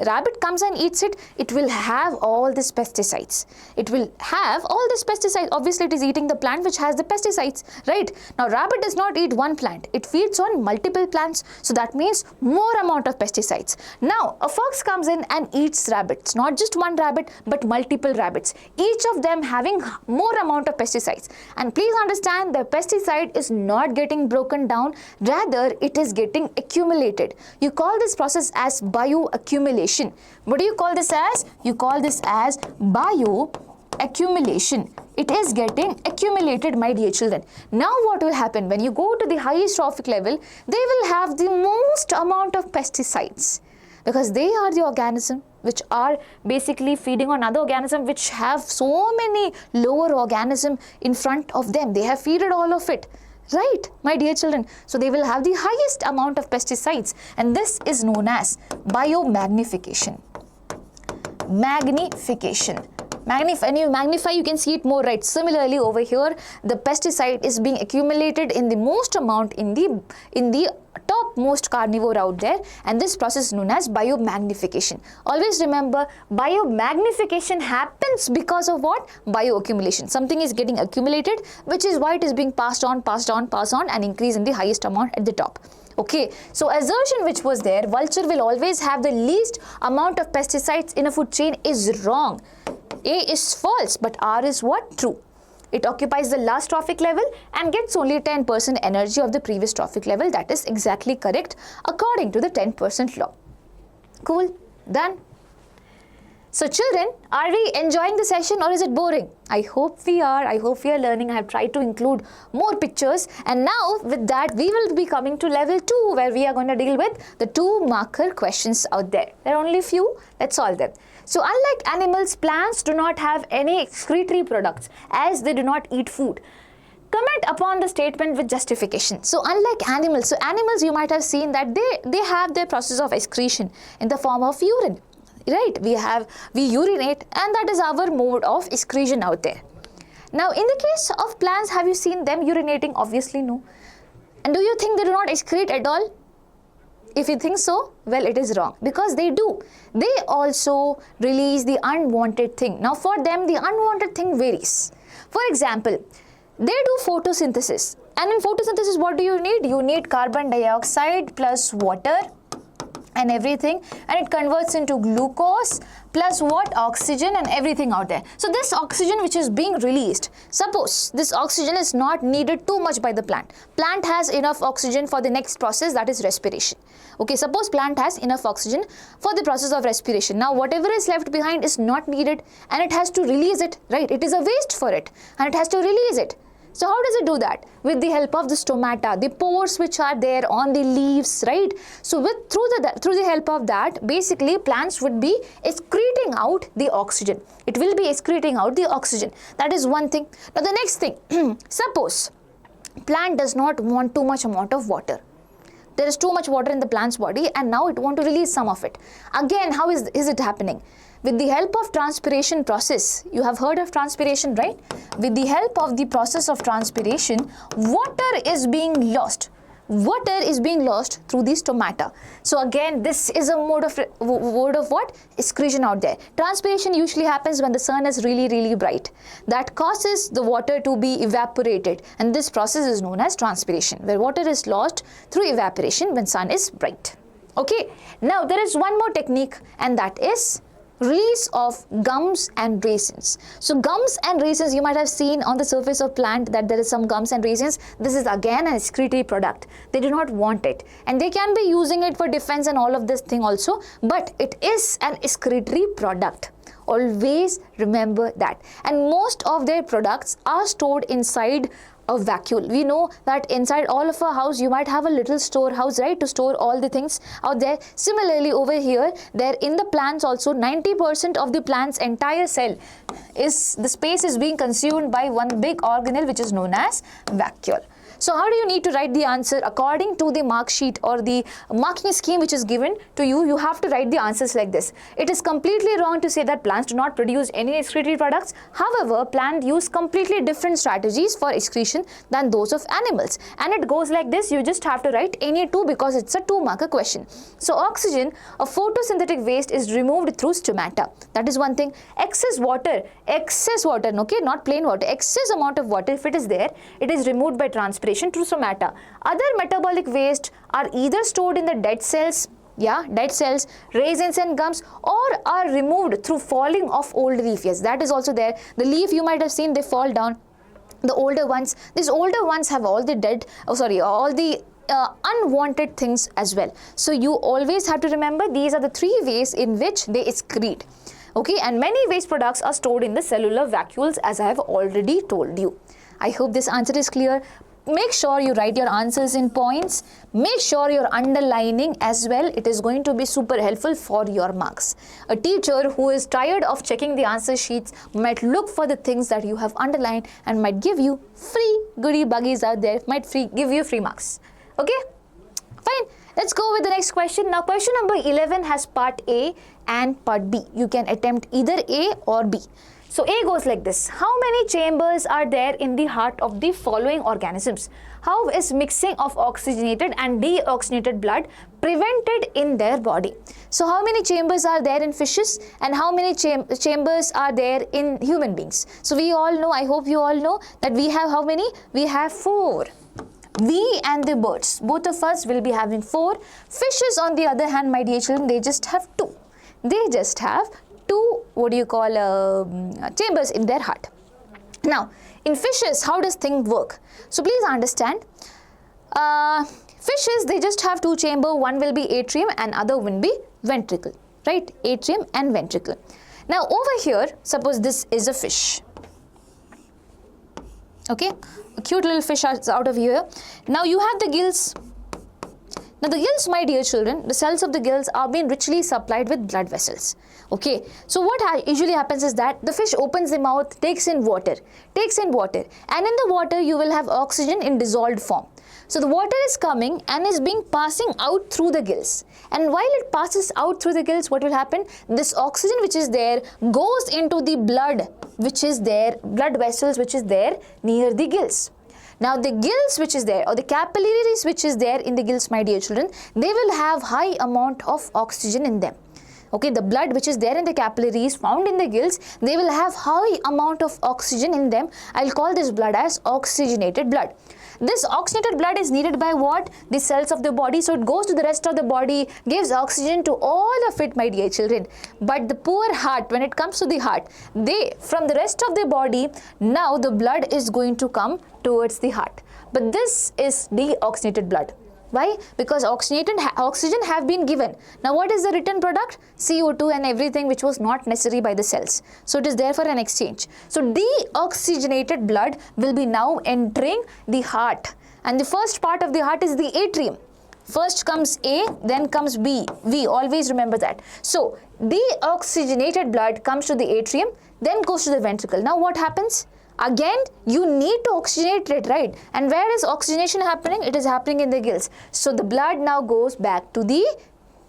Rabbit comes and eats it, it will have all these pesticides. It will have all these pesticides. Obviously, it is eating the plant which has the pesticides, right? Now, rabbit does not eat one plant. It feeds on multiple plants. So, that means more amount of pesticides. Now, a fox comes in and eats rabbits. Not just one rabbit, but multiple rabbits. Each of them having more amount of pesticides. And please understand, the pesticide is not getting broken down. Rather, it is getting accumulated. You call this process as bioaccumulation. What do you call this as? You call this as bioaccumulation. It is getting accumulated, my dear children. Now what will happen? When you go to the highest trophic level, they will have the most amount of pesticides, because they are the organism which are basically feeding on other organisms which have so many lower organism in front of them. They have feeded all of it. Right, my dear children. So they will have the highest amount of pesticides, and this is known as biomagnification. Magnification. When you magnify, you can see it more, right? Similarly, over here, the pesticide is being accumulated in the most amount in the topmost carnivore out there, and this process is known as biomagnification. Always remember, biomagnification happens because of what? Bioaccumulation. Something is getting accumulated, which is why it is being passed on and increase in the highest amount at the top. Okay, so assertion which was there, vulture will always have the least amount of pesticides in a food chain, is wrong. A is false, but R is what? True. It occupies the last trophic level and gets only 10% energy of the previous trophic level. That is exactly correct according to the 10% law. Cool? Done? So children, are we enjoying the session or is it boring? I hope we are. I hope we are learning. I have tried to include more pictures, and now with that we will be coming to level 2, where we are going to deal with the 2 marker questions out there. There are only few. Let's solve them. So unlike animals, plants do not have any excretory products as they do not eat food. Comment upon the statement with justification. So unlike animals, animals you might have seen that they have their process of excretion in the form of urine. Right, we urinate, and that is our mode of excretion out there. Now in the case of plants, have you seen them urinating? Obviously no. And do you think they do not excrete at all? If you think so, well, it is wrong, because they do. They also release the unwanted thing. Now for them, the unwanted thing varies. For example, they do photosynthesis, and in photosynthesis what do you need? You need carbon dioxide plus water and everything, and it converts into glucose plus what? Oxygen and everything out there. So this oxygen which is being released, suppose this oxygen is not needed too much by the plant. Plant has enough oxygen for the next process, that is respiration. Okay, suppose plant has enough oxygen for the process of respiration. Now whatever is left behind is not needed, and it has to release it, right? It is a waste for it, and it has to release it. So how does it do that? With the help of the stomata, the pores which are there on the leaves, right? So through the help of that, basically plants would be excreting out the oxygen. It will be excreting out the oxygen. That is one thing. Now the next thing, suppose plant does not want too much amount of water. There is too much water in the plant's body, and now it wants to release some of it. Again, how is it happening? With the help of transpiration process. You have heard of transpiration, right? With the help of the process of transpiration, water is being lost. Water is being lost through the stomata. So again, this is a mode of what? Excretion out there. Transpiration usually happens when the sun is really bright. That causes the water to be evaporated, and this process is known as transpiration, where water is lost through evaporation when sun is bright. Okay, now there is one more technique, and that is release of gums and raisins. So gums and raisins, you might have seen on the surface of plant that there is some gums and raisins. This is again an excretory product. They do not want it, and they can be using it for defense and all of this thing also, but it is an excretory product. Always remember that. And most of their products are stored inside a vacuole. We know that inside all of a house you might have a little storehouse, right, to store all the things out there. Similarly over here, there in the plants also, 90% of the plant's entire cell is, the space is being consumed by one big organelle which is known as vacuole. So how do you need to write the answer? According to the mark sheet or the marking scheme which is given to you, you have to write the answers like this. It is completely wrong to say that plants do not produce any excretory products. However, plants use completely different strategies for excretion than those of animals. And it goes like this. You just have to write any two because it's a 2-marker question. So oxygen, a photosynthetic waste, is removed through stomata. That is one thing. Excess water, okay, not plain water, excess amount of water, if it is there, it is removed by transpiration through stomata. Other metabolic waste are either stored in the dead cells, raisins and gums, or are removed through falling of old leaf. Yes, that is also there. The leaf you might have seen, they fall down. The older ones, these older ones have all the unwanted things as well. So you always have to remember these are the 3 ways in which they excrete. Okay, and many waste products are stored in the cellular vacuoles, as I have already told you. I hope this answer is clear. Make sure you write your answers in points. Make sure you're underlining as well. It is going to be super helpful for your marks. A teacher who is tired of checking the answer sheets might look for the things that you have underlined and might give you free goodie buggies out there, give you free marks. Okay, fine. Let's go with the next question. Now, question number 11 has part A and part B. You can attempt either A or B. So A goes like this. How many chambers are there in the heart of the following organisms? How is mixing of oxygenated and deoxygenated blood prevented in their body? So how many chambers are there in fishes and how many chambers are there in human beings? So we all know, I hope you all know that we have how many? We have 4. We and the birds, both of us will be having 4. Fishes on the other hand, my dear children, they just have 2. They just have 2, chambers in their heart. Now, in fishes, how does things work? So please understand, fishes, they just have 2 chambers. One will be atrium and other will be ventricle, right? Atrium and ventricle. Now, over here, suppose this is a fish. Okay, a cute little fish out of here. Now, you have the gills. Now, the gills, my dear children, the cells of the gills are being richly supplied with blood vessels. Okay, so what usually happens is that the fish opens the mouth, takes in water, and in the water you will have oxygen in dissolved form. So the water is coming and is passing out through the gills. And while it passes out through the gills, what will happen? This oxygen which is there goes into the blood vessels which is there near the gills. Now the gills which is there or the capillaries which is there in the gills, my dear children, they will have high amount of oxygen in them. Okay, the blood which is there in the capillaries found in the gills, they will have high amount of oxygen in them. I'll call this blood as oxygenated blood. This oxygenated blood is needed by what? The cells of the body. So it goes to the rest of the body, gives oxygen to all of it, my dear children. But the poor heart, when it comes to the heart, from the rest of the body, now the blood is going to come towards the heart. But this is deoxygenated blood. Why? Because oxygen have been given. Now what is the written product? CO2 and everything which was not necessary by the cells. So it is there for an exchange. So deoxygenated blood will be now entering the heart. And the first part of the heart is the atrium. First comes A, then comes B. We always remember that. So deoxygenated blood comes to the atrium, then goes to the ventricle. Now what happens? Again, you need to oxygenate it, right? And where is oxygenation happening? It is happening in the gills. So the blood now goes back to the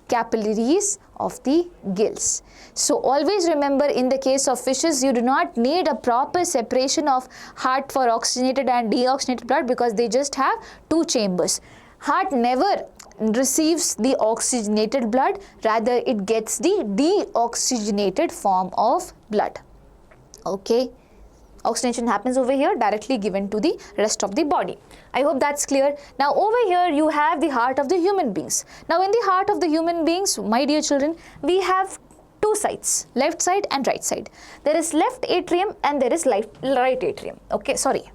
capillaries of the gills. So always remember, in the case of fishes, you do not need a proper separation of heart for oxygenated and deoxygenated blood because they just have 2 chambers. Heart never receives the oxygenated blood, rather it gets the deoxygenated form of blood. Okay. Oxygenation happens over here, directly given to the rest of the body. I hope that's clear. Now over here you have the heart of the human beings. Now in the heart of the human beings, my dear children, we have 2 sides, left side and right side. There is left atrium and there is right atrium. Okay, sorry.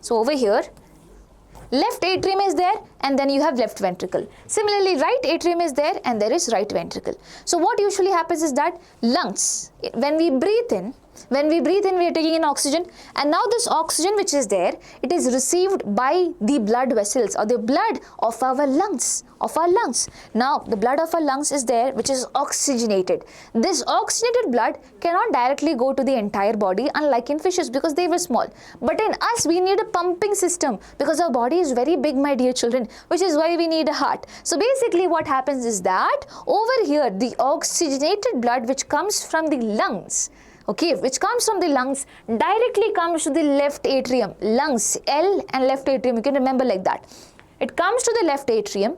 So over here, left atrium is there and then you have left ventricle. Similarly, right atrium is there and there is right ventricle. So what usually happens is that lungs, when we breathe in, we are taking in oxygen, and now this oxygen which is there, it is received by the blood vessels or the blood of our lungs, Now the blood of our lungs is there, which is oxygenated. This oxygenated blood cannot directly go to the entire body, unlike in fishes, because they were small. But in us, we need a pumping system, because our body is very big, my dear children, which is why we need a heart. So basically what happens is that over here, the oxygenated blood which comes from the lungs, which comes from the lungs, directly comes to the left atrium. Lungs, L, and left atrium, you can remember like that. It comes to the left atrium.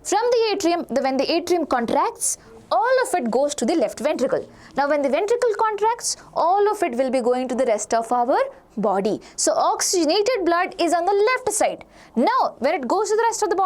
From the atrium, when the atrium contracts, all of it goes to the left ventricle. Now when the ventricle contracts, all of it will be going to the rest of our body. So oxygenated blood is on the left side. Now when it goes to the rest of the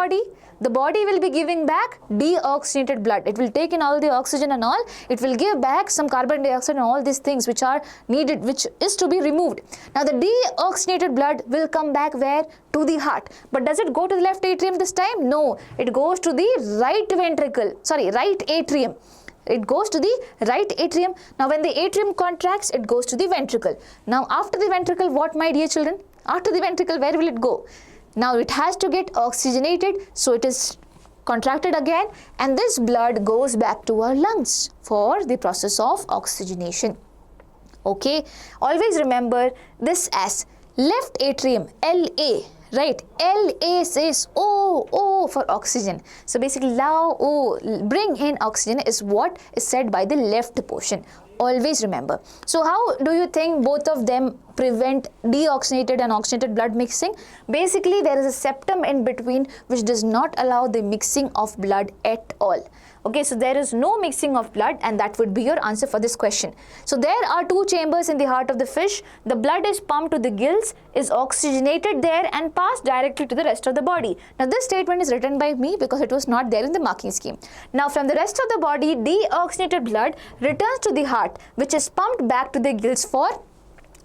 body will be giving back deoxygenated blood. It will take in all the oxygen and all. It will give back some carbon dioxide and all these things which are needed, which is to be removed. Now the deoxygenated blood will come back where? To the heart. But does it go to the left atrium this time? No. It goes to the right atrium. It goes to the right atrium. Now when the atrium contracts, it goes to the ventricle. Now after the ventricle, what, my dear children? After the ventricle, where will it go? Now it has to get oxygenated, so it is contracted again, and this blood goes back to our lungs for the process of oxygenation. Okay, always remember this as left atrium, LA, right? LA says O for oxygen. So basically now bring in oxygen is what is said by the left portion. Always remember. So how do you think both of them prevent deoxygenated and oxygenated blood mixing? Basically there is a septum in between which does not allow the mixing of blood at all. Okay, so there is no mixing of blood, and that would be your answer for this question. So there are two chambers in the heart of the fish. The blood is pumped to the gills, is oxygenated there and passed directly to the rest of the body. Now this statement is written by me because it was not there in the marking scheme. Now from the rest of the body, deoxygenated blood returns to the heart, which is pumped back to the gills for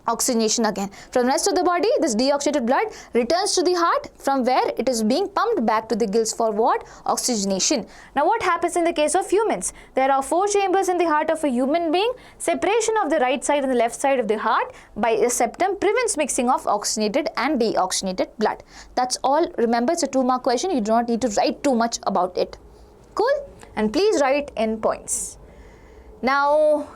oxygenation again. From the rest of the body, this deoxygenated blood returns to the heart, from where it is being pumped back to the gills for what? Oxygenation. Now what happens in the case of humans? There are 4 chambers in the heart of a human being. Separation of the right side and the left side of the heart by a septum prevents mixing of oxygenated and deoxygenated blood. That's all. Remember, it's a 2-mark question. You do not need to write too much about it. Cool? And please write in points. Now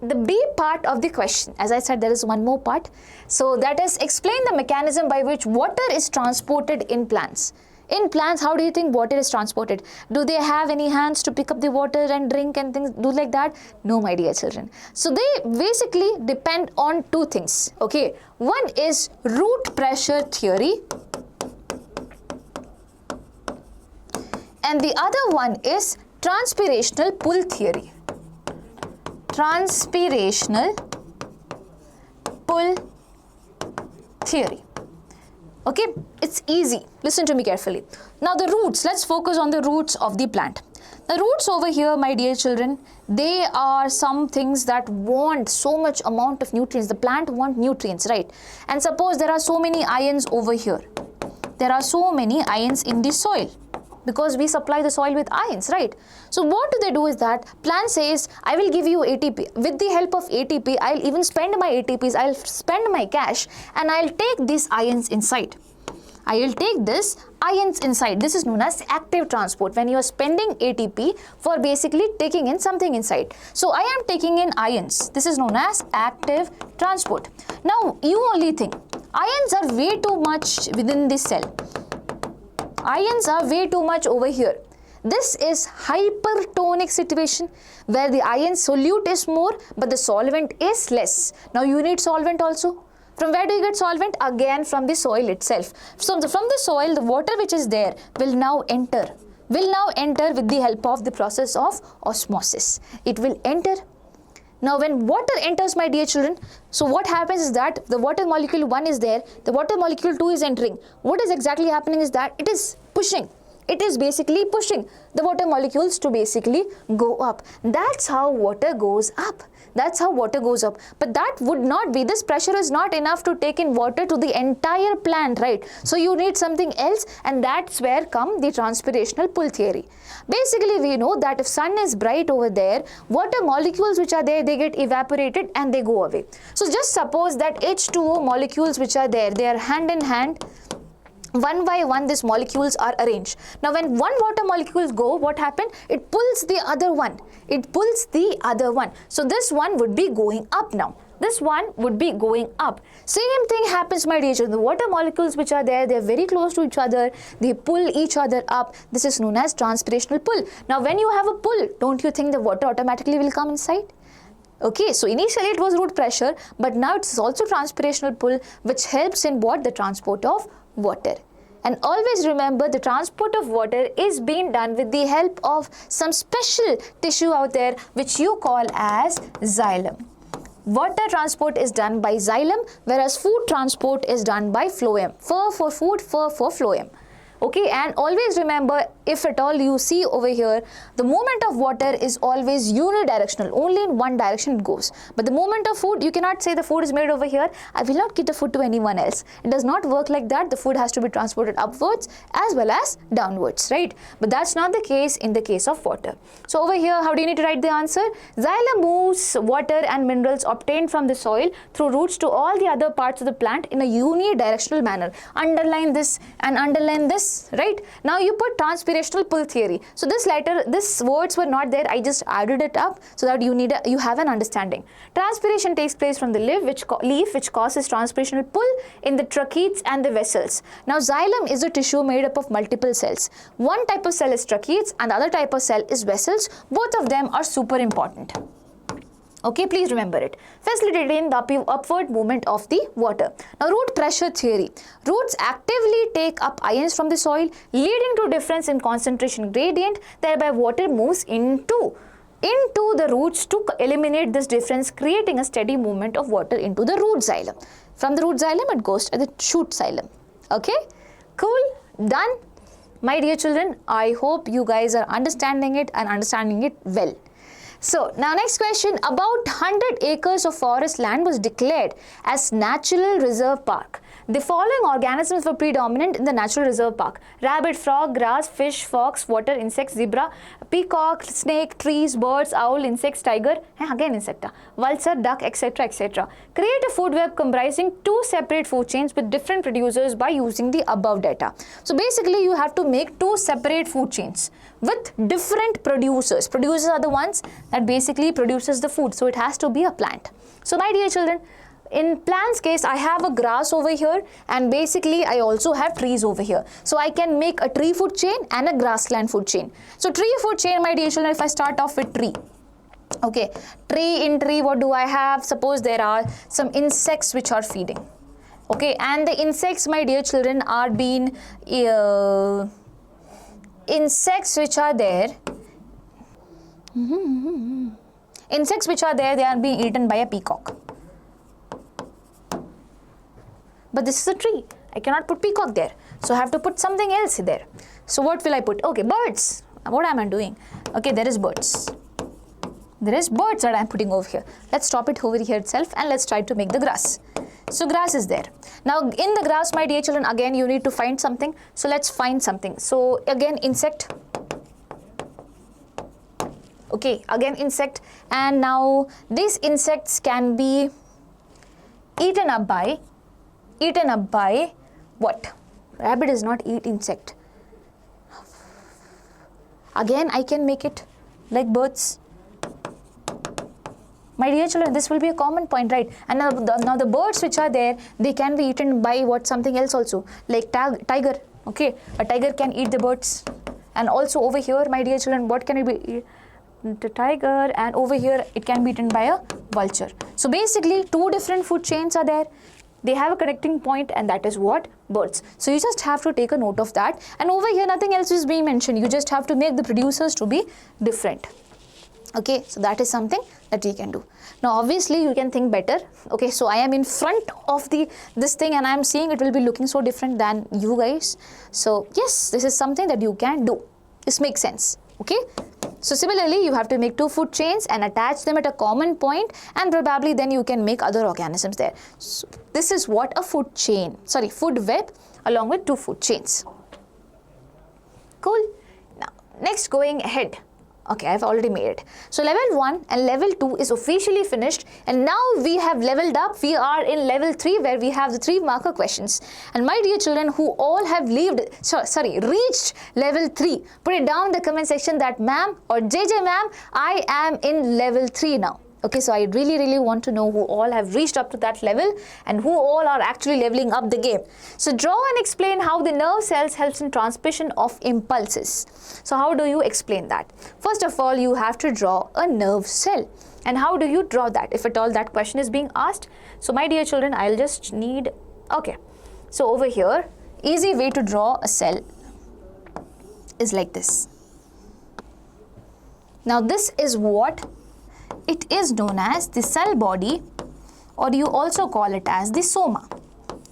the B part of the question, as I said, there is one more part. So that is, explain the mechanism by which water is transported in plants. In plants, how do you think water is transported? Do they have any hands to pick up the water and drink and things do like that? No, my dear children. So they basically depend on 2 things. Okay, one is root pressure theory, and the other one is transpirational pull theory. Transpirational pull theory. Okay, it's easy. Listen to me carefully. Now the roots, let's focus on the roots of the plant. The roots over here, my dear children, they are some things that want so much amount of nutrients. The plant wants nutrients, right? And suppose there are so many ions over here. There are so many ions in the soil, because we supply the soil with ions, right? So what do is that plant says, I will give you ATP. With the help of ATP, I'll even spend my ATPs, I'll spend my cash, and I'll take these ions inside. I will take this ions inside. This is known as active transport, when you are spending ATP for basically taking in something inside. So I am taking in ions. This is known as active transport. Now you only think, ions are way too much within this cell. Ions are way too much over here. This is hypertonic situation, where the ion solute is more but the solvent is less. Now you need solvent also. From where do you get solvent? Again from the soil itself. So from the soil, the water which is there will now enter with the help of the process of osmosis. It will enter. Now when water enters, my dear children, so what happens is that the water molecule 1 is there, the water molecule 2 is entering. What is exactly happening is that it is pushing. It is basically pushing the water molecules to basically go up. That's how water goes up. That's how water goes up. But that would not be, this pressure is not enough to take in water to the entire plant, right? So you need something else, and that's where come the transpirational pull theory. Basically, we know that if sun is bright over there, water molecules which are there, they get evaporated and they go away. So just suppose that H2O molecules which are there, they are hand in hand. One by one these molecules are arranged. Now when one water molecules go, what happened? It pulls the other one. It pulls the other one. So this one would be going up now. This one would be going up. Same thing happens, my dear children. The water molecules which are there, they are very close to each other. They pull each other up. This is known as transpirational pull. Now when you have a pull, don't you think the water automatically will come inside? Okay, so initially it was root pressure, but now it's also transpirational pull, which helps in what? The transport of water. And always remember, the transport of water is being done with the help of some special tissue out there which you call as xylem. Water transport is done by xylem, whereas food transport is done by phloem. Fur for food, fur for phloem. Okay, and always remember, if at all you see over here, the movement of water is always unidirectional, only in one direction it goes. But the movement of food, you cannot say the food is made over here, I will not give the food to anyone else. It does not work like that. The food has to be transported upwards as well as downwards, right? But that's not the case in the case of water. So over here, how do you need to write the answer? Xylem moves water and minerals obtained from the soil through roots to all the other parts of the plant in a unidirectional manner. Underline this and underline this. Right now you put transpirational pull theory. So this words were not there. I just added it up so that you have an understanding. Transpiration takes place from the leaf which causes transpirational pull in the tracheids and the vessels. Now xylem is a tissue made up of multiple cells. One type of cell is tracheids and the other type of cell is vessels. Both of them are super important. Okay, please remember it. Facilitating the upward movement of the water. Now, root pressure theory. Roots actively take up ions from the soil, leading to difference in concentration gradient, thereby water moves into the roots to eliminate this difference, creating a steady movement of water into the root xylem. From the root xylem, it goes to the shoot xylem. Okay, cool, done. My dear children, I hope you guys are understanding it and understanding it well. So now next question, about 100 acres of forest land was declared as Natural Reserve Park. The following organisms were predominant in the Natural Reserve Park: rabbit, frog, grass, fish, fox, water, insects, zebra, peacock, snake, trees, birds, owl, insects, tiger, again insect, vulture, duck, etc. etc. Create a food web comprising 2 separate food chains with different producers by using the above data. So basically you have to make 2 separate food chains with different producers. Producers are the ones that basically produces the food. So it has to be a plant. So my dear children, in plants case, I have a grass over here and basically I also have trees over here. So I can make a tree food chain and a grassland food chain. So tree food chain, my dear children, if I start off with tree. Okay, tree, what do I have? Suppose there are some insects which are feeding. Okay, and the insects, my dear children, are being insects which are there. Insects which are there, they are being eaten by a peacock. But this is a tree. I cannot put peacock there. So I have to put something else there. So what will I put? Okay, birds. What am I doing? Okay, there is birds. There is birds that I am putting over here. Let's stop it over here itself and let's try to make the grass. So grass is there. Now in the grass, my dear children, again you need to find something. So let's find something. So again insect. Okay, again insect. And now these insects can be eaten up by what? Rabbit does not eat insect. Again, I can make it like birds. My dear children, this will be a common point, right? And now the birds which are there, they can be eaten by what? Something else also, like tiger. Okay, a tiger can eat the birds. And also over here, my dear children, what can it be? The tiger, and over here it can be eaten by a vulture. So basically 2 different food chains are there. They have a connecting point, and that is what? Birds. So you just have to take a note of that. And over here nothing else is being mentioned. You just have to make the producers to be different. Okay, so that is something that we can do. Now obviously you can think better. Okay, so I am in front of this thing and I am seeing it will be looking so different than you guys. So yes, this is something that you can do. This makes sense. Okay, so similarly you have to make 2 food chains and attach them at a common point, and probably then you can make other organisms there. So this is what a food web along with 2 food chains. Cool. Now next, going ahead. Okay, I've already made it. So level 1 and level 2 is officially finished, and now we have leveled up. We are in level 3 where we have the 3 marker questions. And my dear children who all have reached level 3, put it down in the comment section that ma'am or JJ ma'am, I am in level 3 now. Okay, so I really want to know who all have reached up to that level and who all are actually leveling up the game. So draw and explain how the nerve cells helps in transmission of impulses. So how do you explain that? First of all, you have to draw a nerve cell. And how do you draw that, if at all that question is being asked? So my dear children, I'll just need, okay. So over here, easy way to draw a cell is like this. Now this is what it is known as the cell body, or you also call it as the soma.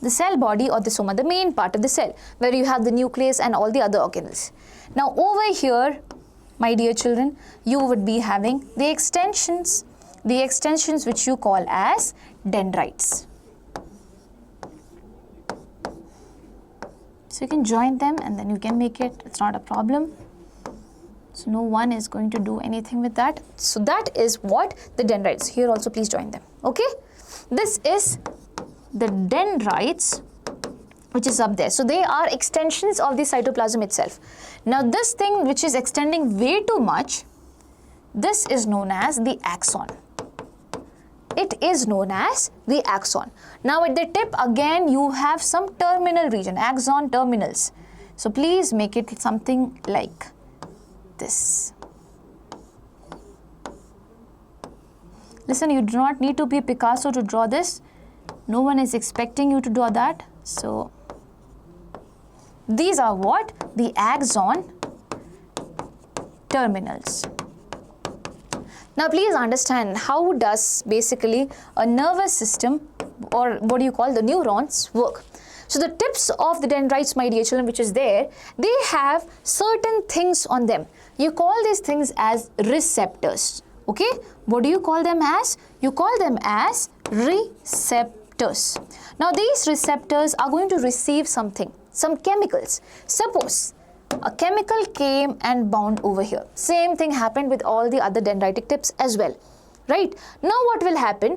The cell body or the soma, the main part of the cell, where you have the nucleus and all the other organelles. Now over here, my dear children, you would be having the extensions which you call as dendrites. So you can join them and then you can make it, it's not a problem. So no one is going to do anything with that. So that is what the dendrites. Here also please join them. Okay. This is the dendrites which is up there. So they are extensions of the cytoplasm itself. Now this thing which is extending way too much, this is known as the axon. It is known as the axon. Now at the tip again you have some terminal region, axon terminals. So please make it something like this. Listen, you do not need to be Picasso to draw this. No one is expecting you to draw that. So these are what? The axon terminals. Now please understand, how does basically a nervous system, or what do you call the neurons, work? So the tips of the dendrites, my dear children, which is there, they have certain things on them. You call these things as receptors. Okay, what do you call them as? You call them as receptors. Now these receptors are going to receive something, some chemicals. Suppose a chemical came and bound over here. Same thing happened with all the other dendritic tips as well, right? Now what will happen?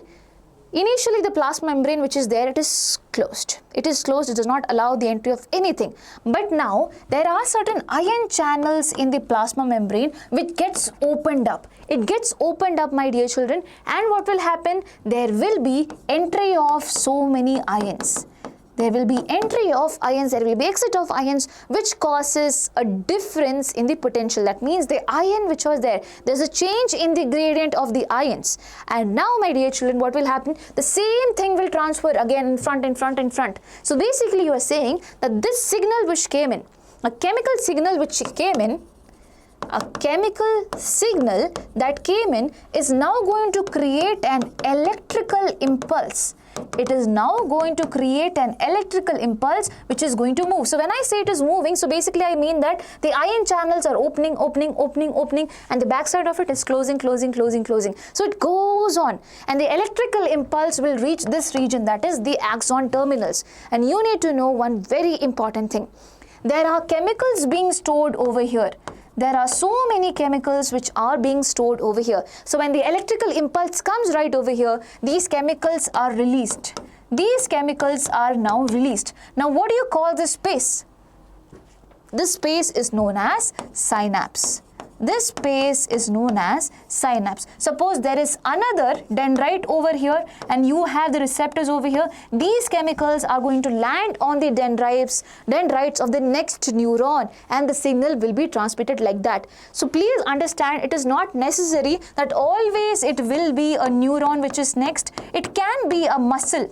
Initially the plasma membrane which is there, it is closed. It is closed, it does not allow the entry of anything. But now there are certain ion channels in the plasma membrane which gets opened up. It gets opened up, my dear children, and what will happen? There will be entry of so many ions. There will be entry of ions, there will be exit of ions, which causes a difference in the potential. That means the ion which was there, there's a change in the gradient of the ions. And now, my dear children, what will happen? The same thing will transfer again in front. So basically you are saying that this signal which came in, a chemical signal which came in, a chemical signal that came in is now going to create an electrical impulse. It is now going to create an electrical impulse which is going to move. So when I say it is moving, so basically I mean that the ion channels are opening, and the backside of it is closing. So it goes on, and the electrical impulse will reach this region, that is the axon terminals. And you need to know one very important thing. There are chemicals being stored over here. There are so many chemicals which are being stored over here. So when the electrical impulse comes right over here, these chemicals are released. These chemicals are now released. Now what do you call this space? This space is known as synapse. This space is known as synapse. Suppose there is another dendrite over here and you have the receptors over here. These chemicals are going to land on the dendrites of the next neuron, and the signal will be transmitted like that. So please understand, it is not necessary that always it will be a neuron which is next. It can be a muscle.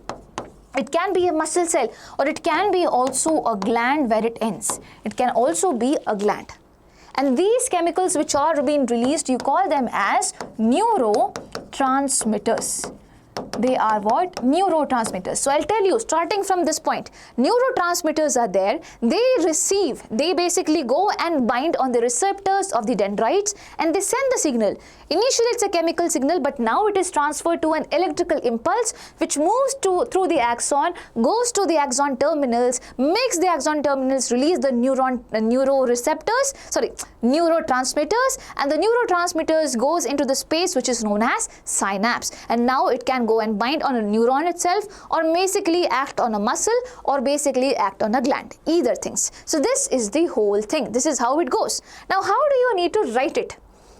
It can be a muscle cell, or it can be also a gland where it ends. It can also be a gland. And these chemicals which are being released, you call them as neurotransmitters. They are what? Neurotransmitters. So I'll tell you, starting from this point, neurotransmitters are there. They basically go and bind on the receptors of the dendrites and they send the signal. Initially it's a chemical signal, but now it is transferred to an electrical impulse which moves through the axon, goes to the axon terminals, makes the axon terminals release the neurotransmitters, and the neurotransmitters goes into the space which is known as synapse, and now it can go and bind on a neuron itself, or basically act on a muscle, or basically act on a gland, either things. So this is the whole thing. This is how it goes. Now how do you need to write it?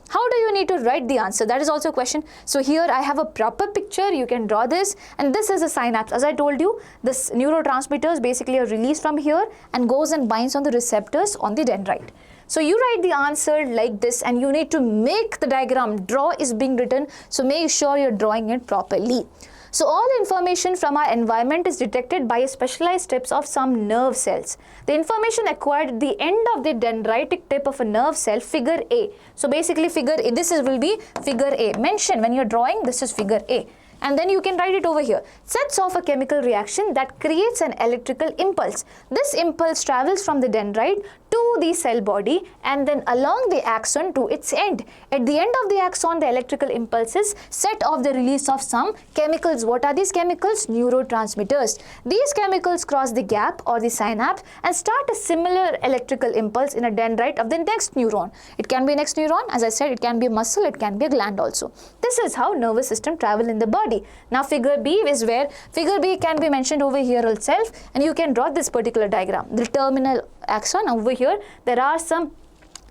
How do you need to write the answer? That is also a question. So here I have a proper picture. You can draw this, and this is a synapse. As I told you, this neurotransmitters basically are released from here and goes and binds on the receptors on the dendrite. So you write the answer like this, and you need to make the diagram. Draw is being written, so make sure you're drawing it properly. So all information from our environment is detected by a specialized strips of some nerve cells. The information acquired at the end of the dendritic tip of a nerve cell, figure A. So basically figure A, will be figure A. Mention when you're drawing, this is figure A. And then you can write it over here. Sets off a chemical reaction that creates an electrical impulse. This impulse travels from the dendrite to the cell body and then along the axon to its end. At the end of the axon, the electrical impulses set off the release of some chemicals. What are these chemicals? Neurotransmitters. These chemicals cross the gap or the synapse and start a similar electrical impulse in a dendrite of the next neuron. It can be next neuron, as I said, it can be a muscle, it can be a gland also. This is how nervous system travel in the body. Now figure B is where figure B can be mentioned over here itself, and you can draw this particular diagram. The terminal axon over here, there are some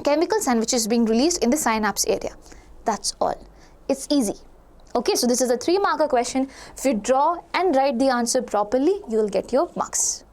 chemicals and which is being released in the synapse area. That's all. It's easy. Okay, so this is a 3-marker question. If you draw and write the answer properly, you will get your marks.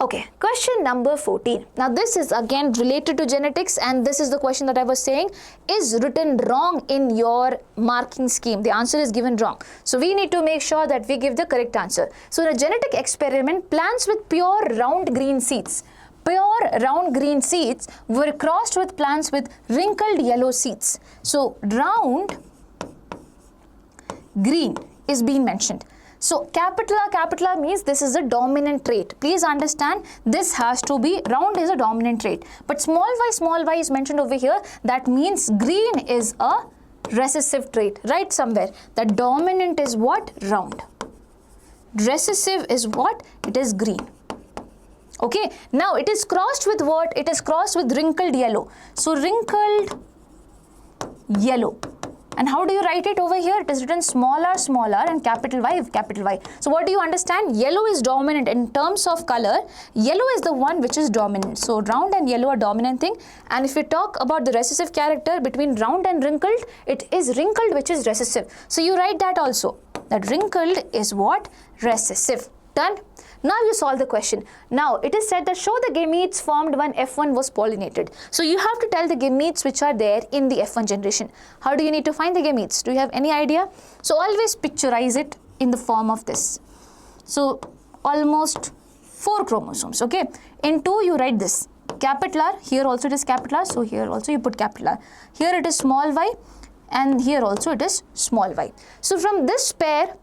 Okay, question number 14. Now this is again related to genetics, and this is the question that I was saying is written wrong in your marking scheme. The answer is given wrong. So we need to make sure that we give the correct answer. So in a genetic experiment, plants with pure round green seeds. Pure round green seeds were crossed with plants with wrinkled yellow seeds. So round green is being mentioned. So capital R means this is a dominant trait. Please understand, this has to be, round is a dominant trait. But small y is mentioned over here. That means green is a recessive trait. Write somewhere. The dominant is what? Round. Recessive is what? It is green. Okay. Now it is crossed with what? It is crossed with wrinkled yellow. So wrinkled yellow. And how do you write it over here? It is written small r and capital Y. So what do you understand? Yellow is dominant in terms of color. Yellow is the one which is dominant. So round and yellow are dominant thing. And if we talk about the recessive character between round and wrinkled, it is wrinkled which is recessive. So you write that also. That wrinkled is what? Recessive. Done? Now you solve the question. Now it is said that show the gametes formed when F1 was pollinated. So you have to tell the gametes which are there in the F1 generation. How do you need to find the gametes? Do you have any idea? So always picturize it in the form of this. So almost 4 chromosomes, okay? In 2 you write this. Capital R, here also it is capital R, so here also you put capital R. Here it is small y, and here also it is small y. So from this pair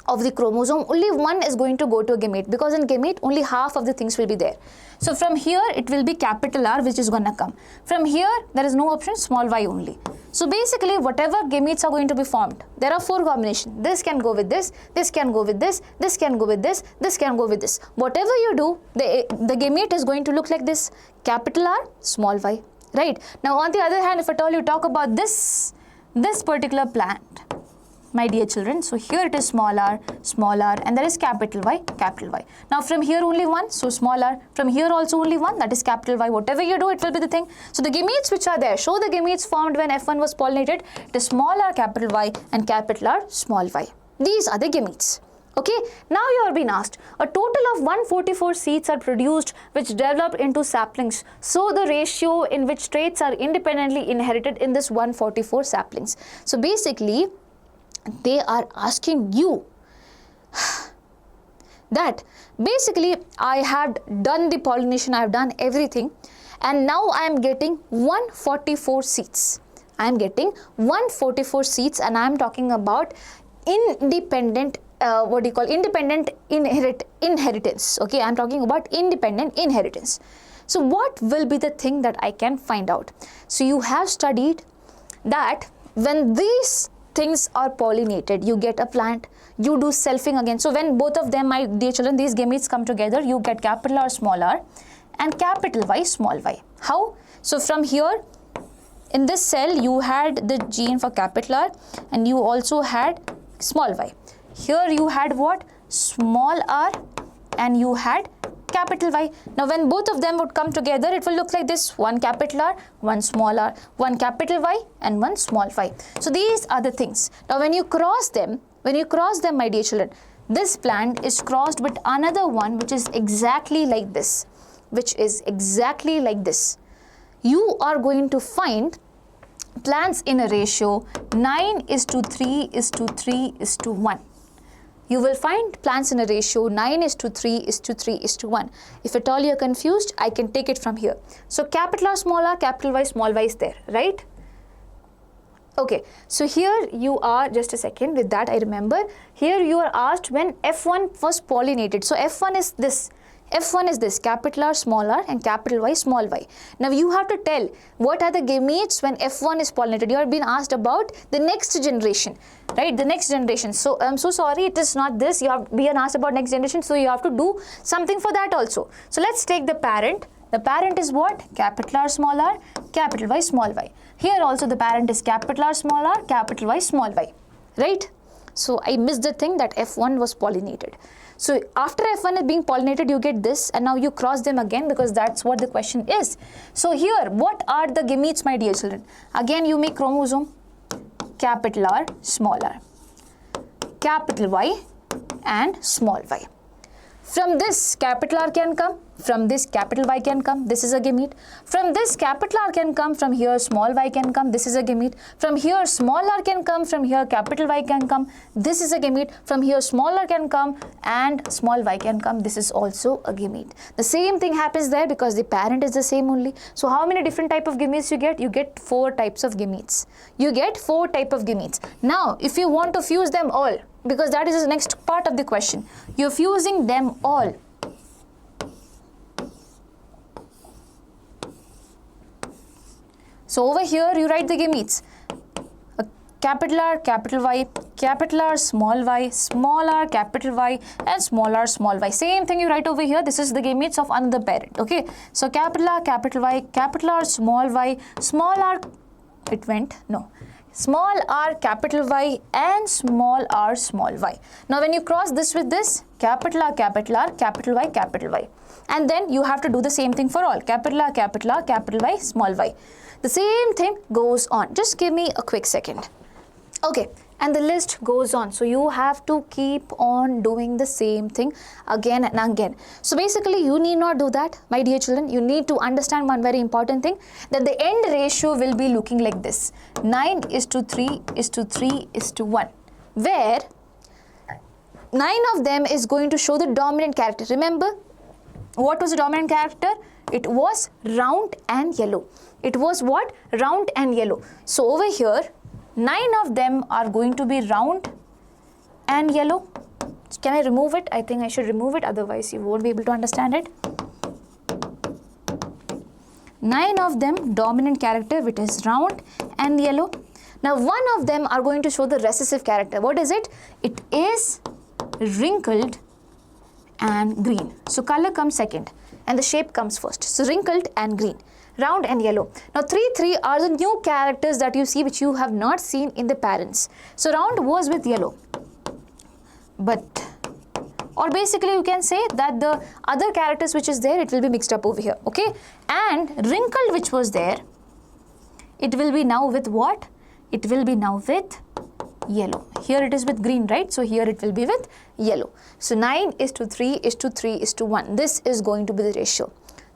of the chromosome, only one is going to go to a gamete, because in gamete only half of the things will be there. So from here it will be capital R which is going to come. From here there is no option, small y only. So basically whatever gametes are going to be formed, there are 4 combinations. This can go with this, this can go with this, this can go with this, this can go with this. Whatever you do, the gamete is going to look like this, capital R, small y, right? Now on the other hand, if at all you talk about this particular plant, my dear children, so here it is small r, and there is capital Y. Now from here only one, so small r. From here also only one, that is capital Y. Whatever you do, it will be the thing. So the gametes which are there, show the gametes formed when F1 was pollinated. It is small r, capital Y, and capital R, small y. These are the gametes. Okay, now you are being asked, a total of 144 seeds are produced which develop into saplings. So the ratio in which traits are independently inherited in this 144 saplings. So basically, they are asking you that basically I have done the pollination, I have done everything, and now I am getting 144 seats. I am getting 144 seats, and I am talking about independent independent inheritance. Okay, I am talking about independent inheritance. So what will be the thing that I can find out? So you have studied that when these things are pollinated, you get a plant, you do selfing again. So when both of them, my dear children, these gametes come together, you get capital R small r and capital Y small y. How? So from here, in this cell, you had the gene for capital R and you also had small y. Here you had what? Small r and you had capital Y. Now when both of them would come together, it will look like this: one capital R, one small r, one capital Y and one small y. So these are the things. Now when you cross them, my dear children, this plant is crossed with another one which is exactly like this, You are going to find plants in a ratio 9:3:3:1. You will find plants in a ratio 9:3:3:1. If at all you are confused, I can take it from here. So capital R, capital Y is there, right? Okay, so here you are, just a second, with that I remember, here you are asked when F1 was pollinated. So F1 is this. Capital R small r and capital Y small y. Now you have to tell what are the gametes when F1 is pollinated. You are being asked about the next generation, right? The next generation. So I'm so sorry, it is not this. You have been asked about next generation, so you have to do something for that also. So let's take the parent. The parent is what? Capital R small r, capital Y small y. Here also the parent is capital R small r, capital Y small y, right? So I missed the thing that F1 was pollinated. So after F1 is being pollinated, you get this, and now you cross them again because that's what the question is. So here, what are the gametes, my dear children? Again, you make chromosome, capital R, small r, capital Y and small y. From this, capital R can come, from this capital Y can come, this is a gamete. From this, capital R can come, from here small y can come, this is a gamete. From here small r can come, from here capital Y can come, this is a gamete. From here small r can come and small y can come, this is also a gamete. The same thing happens there because the parent is the same only. So how many different type of gametes you get? You get 4 types of gametes. Now if you want to fuse them all, because that is the next part of the question, you're fusing them all. So over here you write the gametes, capital R, capital Y, capital R, small r, capital Y and small r, small y. Same thing you write over here. This is the gametes of another parent. Okay, so capital R, capital Y, capital R, small y, small r, small r, capital Y and small r, small y. Now when you cross this with this, capital R, capital Y, capital Y. And then you have to do the same thing for all, capital R, capital Y, small y. The same thing goes on. Just give me a quick second. Okay, and the list goes on. So you have to keep on doing the same thing again and again. So basically you need not do that, my dear children. You need to understand one very important thing, that the end ratio will be looking like this: 9:3:3:1, where 9 of them is going to show the dominant character. Remember, what was the dominant character? It was round and yellow. It was what? Round and yellow. So over here, 9 of them are going to be round and yellow. Can I remove it? I think I should remove it, otherwise you won't be able to understand it. 9 of them dominant character, which is round and yellow. Now 1 of them are going to show the recessive character. What is it? It is wrinkled and green. So color comes second and the shape comes first. So wrinkled and green, round and yellow. Now 3 are the new characters that you see, which you have not seen in the parents. So round was with yellow, or basically you can say that the other characters which is there, it will be mixed up over here. Okay, and wrinkled which was there, it will be now with what? It will be now with yellow. Here it is with green, right? So here it will be with yellow. So 9:3:3:1. This is going to be the ratio.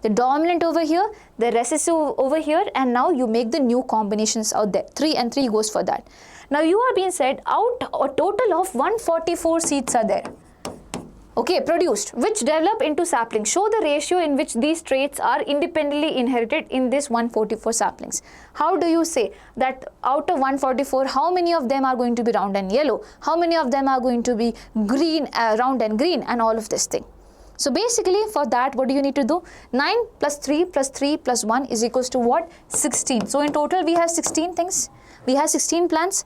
The dominant over here, the recessive over here, and now you make the new combinations out there. 3 and 3 goes for that. Now you are being said out a total of 144 seats are there. Okay, produced, which develop into saplings. Show the ratio in which these traits are independently inherited in this 144 saplings. How do you say that out of 144, how many of them are going to be round and yellow? How many of them are going to be green, round and green, and all of this thing? So basically for that, what do you need to do? 9 plus 3 plus 3 plus 1 is equals to what? 16. So in total we have 16 things. We have 16 plants.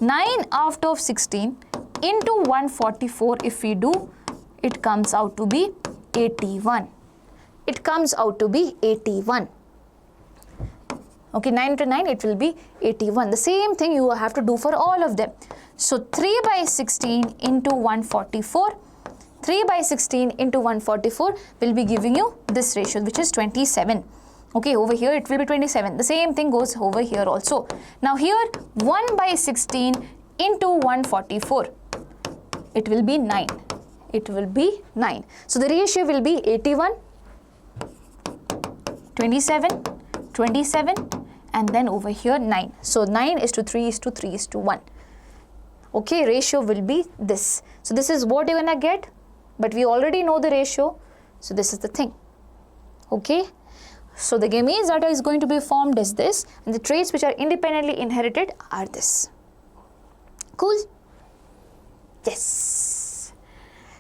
9 out of 16 into 144, if we do, it comes out to be 81. It comes out to be 81. Okay, 9 into 9, it will be 81. The same thing you have to do for all of them. So 3 by 16 into 144, 3 by 16 into 144 will be giving you this ratio, which is 27. Okay, over here it will be 27. The same thing goes over here also. Now here 1 by 16 into 144, it will be 9. It will be 9. So the ratio will be 81, 27, 27, and then over here 9. So 9 is to 3 is to 3 is to 1. Okay, ratio will be this. So this is what you're gonna get, but we already know the ratio. So this is the thing. Okay. So the gametes that is going to be formed is this, and the traits which are independently inherited are this. Cool? Yes.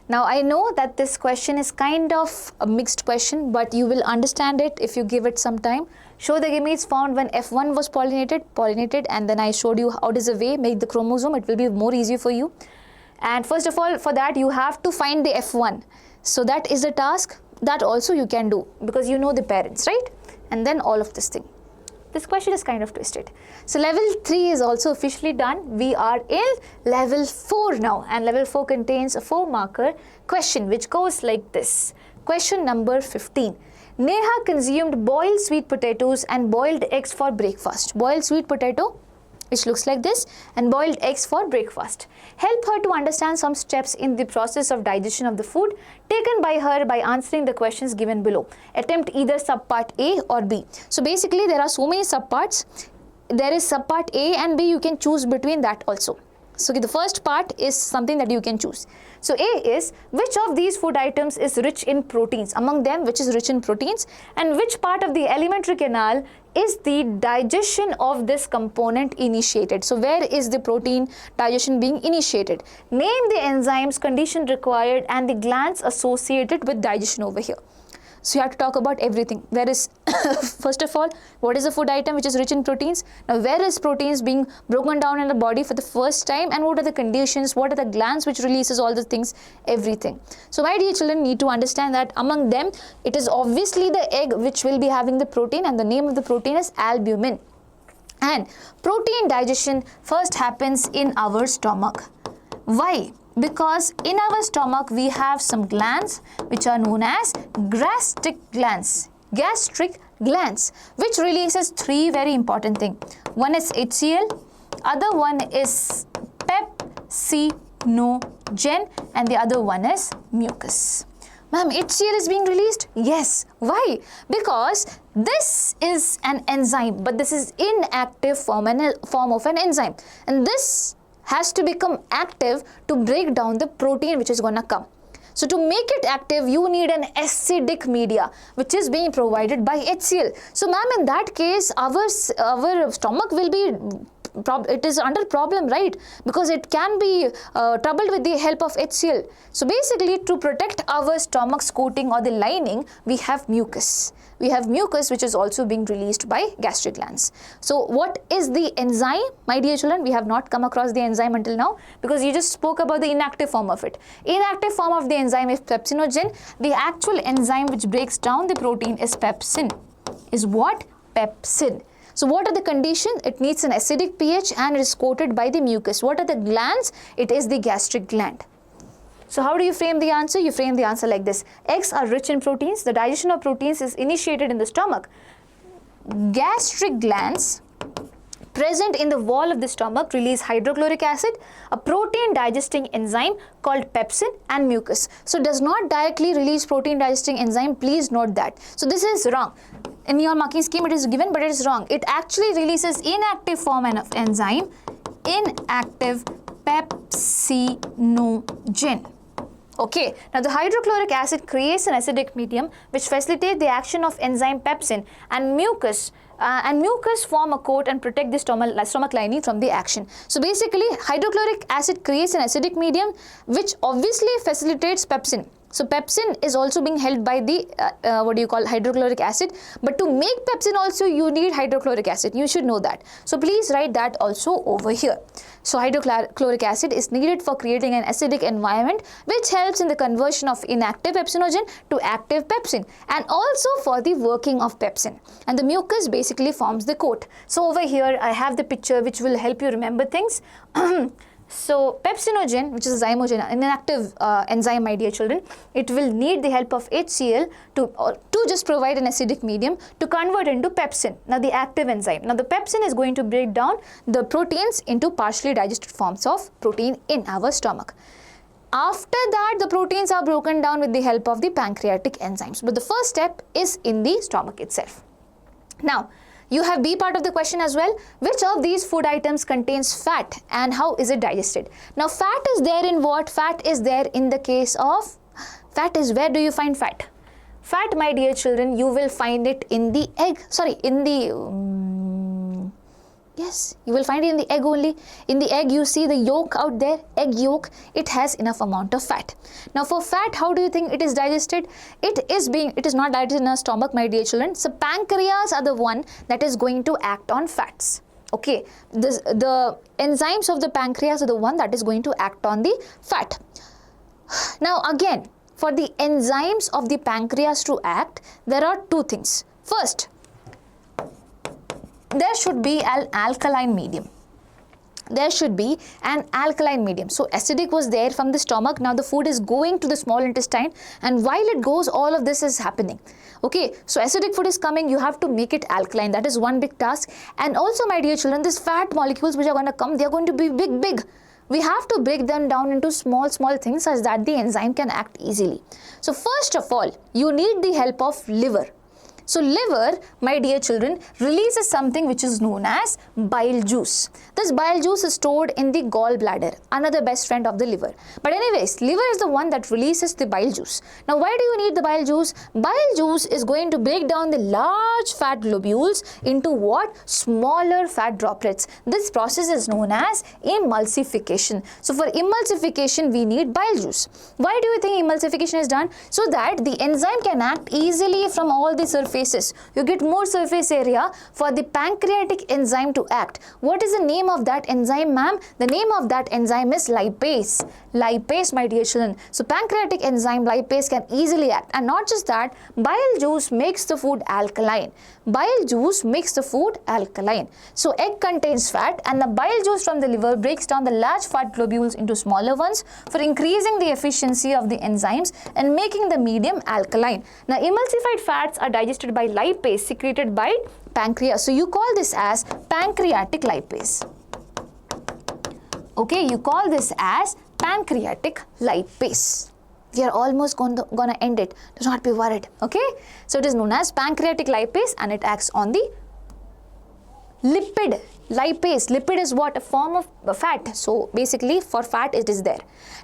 Now I know that this question is kind of a mixed question, but you will understand it if you give it some time. Show the gametes found when F1 was pollinated, and then I showed you how does a way make the chromosome. It will be more easy for you. And first of all, for that you have to find the F1. So that is the task. That also you can do because you know the parents, right? And then all of this thing. This question is kind of twisted. So level 3 is also officially done. We are in level 4 now, and level 4 contains a 4-marker question which goes like this. Question number 15. Neha consumed boiled sweet potatoes and boiled eggs for breakfast. Boiled sweet potato, which looks like this, and boiled eggs for breakfast. Help her to understand some steps in the process of digestion of the food taken by her by answering the questions given below. Attempt either subpart A or B. So basically there are so many subparts. There is subpart A and B. You can choose between that also. So the first part is something that you can choose. So A is, which of these food items is rich in proteins? Among them, which is rich in proteins, and which part of the alimentary canal is the digestion of this component initiated? So where is the protein digestion being initiated? Name the enzymes, condition required, and the glands associated with digestion over here. So you have to talk about everything. Where is, first of all, what is a food item which is rich in proteins? Now where is proteins being broken down in the body for the first time, and what are the conditions, what are the glands which releases all the things, everything. So my dear children need to understand that among them, it is obviously the egg which will be having the protein, and the name of the protein is albumin. And protein digestion first happens in our stomach. Why? Because in our stomach we have some glands which are known as gastric glands, which releases 3 very important things. One is HCl, other one is pepsinogen, and the other one is mucus. Ma'am, HCl is being released? Yes. Why? Because this is an enzyme, but this is inactive form of an enzyme, and this has to become active to break down the protein which is gonna come. So to make it active, you need an acidic media which is being provided by HCl. So ma'am, in that case, our stomach will be, it is under problem, right? Because it can be troubled with the help of HCl. So basically, to protect our stomach's coating or the lining, we have mucus. We have mucus which is also being released by gastric glands. So what is the enzyme? My dear children, we have not come across the enzyme until now because you just spoke about the inactive form of it. Inactive form of the enzyme is pepsinogen. The actual enzyme which breaks down the protein is pepsin. Is what? Pepsin. So what are the conditions? It needs an acidic pH and it is coated by the mucus. What are the glands? It is the gastric gland. So how do you frame the answer? You frame the answer like this. Eggs are rich in proteins. The digestion of proteins is initiated in the stomach. Gastric glands present in the wall of the stomach release hydrochloric acid, a protein digesting enzyme called pepsin, and mucus. So does not directly release protein digesting enzyme. Please note that. So this is wrong. In your marking scheme it is given, but it is wrong. It actually releases inactive form of enzyme, inactive pepsinogen. Okay, now the hydrochloric acid creates an acidic medium which facilitates the action of enzyme pepsin and mucus form a coat and protect the stomach lining from the action. So basically hydrochloric acid creates an acidic medium which obviously facilitates pepsin. So pepsin is also being held by the hydrochloric acid, but to make pepsin also you need hydrochloric acid. You should know that. So please write that also over here. So hydrochloric acid is needed for creating an acidic environment which helps in the conversion of inactive pepsinogen to active pepsin and also for the working of pepsin. And the mucus basically forms the coat. So over here I have the picture which will help you remember things. So pepsinogen, which is a zymogen, an inactive enzyme, my dear children, it will need the help of HCl to just provide an acidic medium to convert into pepsin. Now the active enzyme. Now the pepsin is going to break down the proteins into partially digested forms of protein in our stomach. After that, the proteins are broken down with the help of the pancreatic enzymes. But the first step is in the stomach itself. Now, you have B part of the question as well. Which of these food items contains fat and how is it digested? Now fat is there in what? Fat is there in the case of, fat is where do you find fat? Fat, my dear children, you will find it in the egg, yes, you will find it in the egg only. In the egg you see the yolk out there, egg yolk, it has enough amount of fat. Now for fat, how do you think it is digested? It is not digested in our stomach, my dear children. So pancreas are the one that is going to act on fats. Okay, the enzymes of the pancreas are the one that is going to act on the fat. Now again, for the enzymes of the pancreas to act, there are two things. First, there should be an alkaline medium. There should be an alkaline medium. So acidic was there from the stomach. Now the food is going to the small intestine, and while it goes, all of this is happening. Okay, so acidic food is coming, you have to make it alkaline. That is one big task. And also, my dear children, these fat molecules which are going to come, they are going to be big. We have to break them down into small things such that the enzyme can act easily. So first of all, you need the help of liver. So liver, my dear children, releases something which is known as bile juice. This bile juice is stored in the gallbladder, another best friend of the liver. But anyways, liver is the one that releases the bile juice. Now why do you need the bile juice? Bile juice is going to break down the large fat globules into what? Smaller fat droplets. This process is known as emulsification. So for emulsification, we need bile juice. Why do you think emulsification is done? So that the enzyme can act easily from all the surfaces. You get more surface area for the pancreatic enzyme to act. What is the name of that enzyme, ma'am? The name of that enzyme is lipase. Lipase, my dear children. So pancreatic enzyme lipase can easily act. And not just that, bile juice makes the food alkaline. Bile juice makes the food alkaline. So egg contains fat, and the bile juice from the liver breaks down the large fat globules into smaller ones for increasing the efficiency of the enzymes and making the medium alkaline. Now emulsified fats are digested by lipase secreted by pancreas. So you call this as pancreatic lipase. Okay, you call this as pancreatic lipase. We are almost going to end it. Do not be worried. Okay, so it is known as pancreatic lipase and it acts on the lipid. Lipase. Lipid is what? A form of fat. So basically for fat it is there.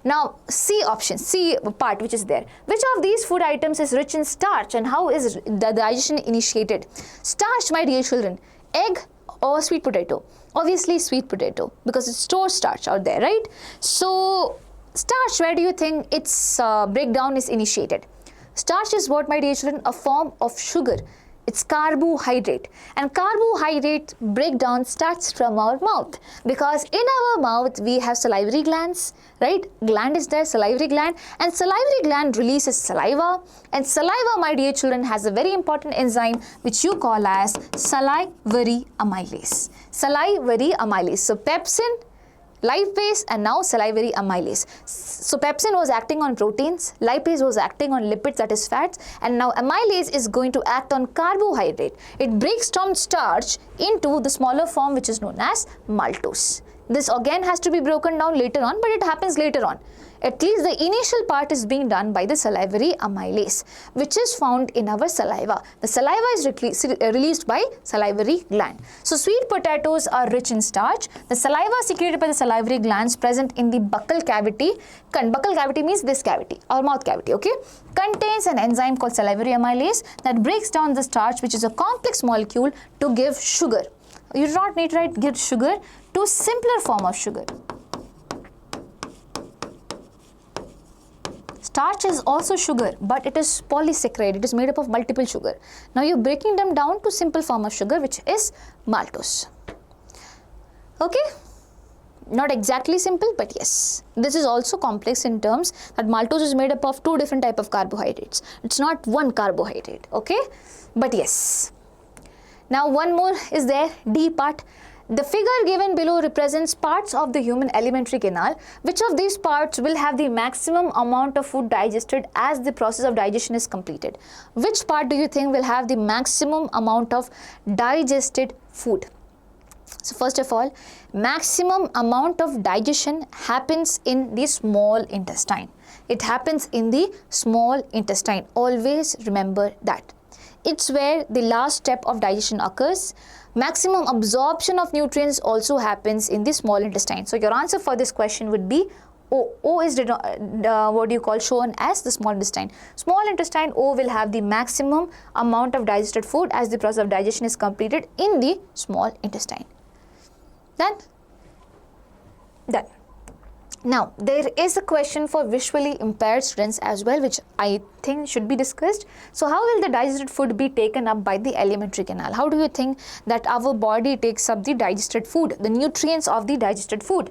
Now C option, C part which is there. Which of these food items is rich in starch and how is the digestion initiated? Starch, my dear children. Egg or sweet potato? Obviously sweet potato because it stores starch out there, right? So starch, where do you think its breakdown is initiated? Starch is what, my dear children? A form of sugar. It's carbohydrate, and carbohydrate breakdown starts from our mouth because in our mouth we have salivary glands, right? Gland is there, salivary gland, and salivary gland releases saliva, and saliva, my dear children, has a very important enzyme which you call as salivary amylase. Salivary amylase. So pepsin, lipase, and now salivary amylase. So pepsin was acting on proteins, lipase was acting on lipids, that is fats, and now amylase is going to act on carbohydrate. It breaks down starch into the smaller form which is known as maltose. This again has to be broken down later on, but it happens later on. At least the initial part is being done by the salivary amylase, which is found in our saliva. The saliva is released by salivary gland. So sweet potatoes are rich in starch. The saliva secreted by the salivary glands present in the buccal cavity. Buccal cavity means this cavity or mouth cavity, okay, contains an enzyme called salivary amylase that breaks down the starch, which is a complex molecule, to give sugar. You do not need to write give sugar, to simpler form of sugar. Starch is also sugar, but it is polysaccharide. It is made up of multiple sugar. Now you're breaking them down to simple form of sugar, which is maltose. Okay? Not exactly simple, but yes. This is also complex in terms that maltose is made up of two different type of carbohydrates. It's not one carbohydrate, okay? But yes. Now one more is there, D part. The figure given below represents parts of the human alimentary canal. Which of these parts will have the maximum amount of food digested as the process of digestion is completed? Which part do you think will have the maximum amount of digested food? So first of all, maximum amount of digestion happens in the small intestine. It happens in the small intestine. Always remember that. It's where the last step of digestion occurs. Maximum absorption of nutrients also happens in the small intestine. So your answer for this question would be O. O is what do you call shown as the small intestine. Small intestine O will have the maximum amount of digested food as the process of digestion is completed in the small intestine. Done? Done. Now, there is a question for visually impaired students as well, which I think should be discussed. So, how will the digested food be taken up by the alimentary canal? How do you think that our body takes up the digested food, the nutrients of the digested food?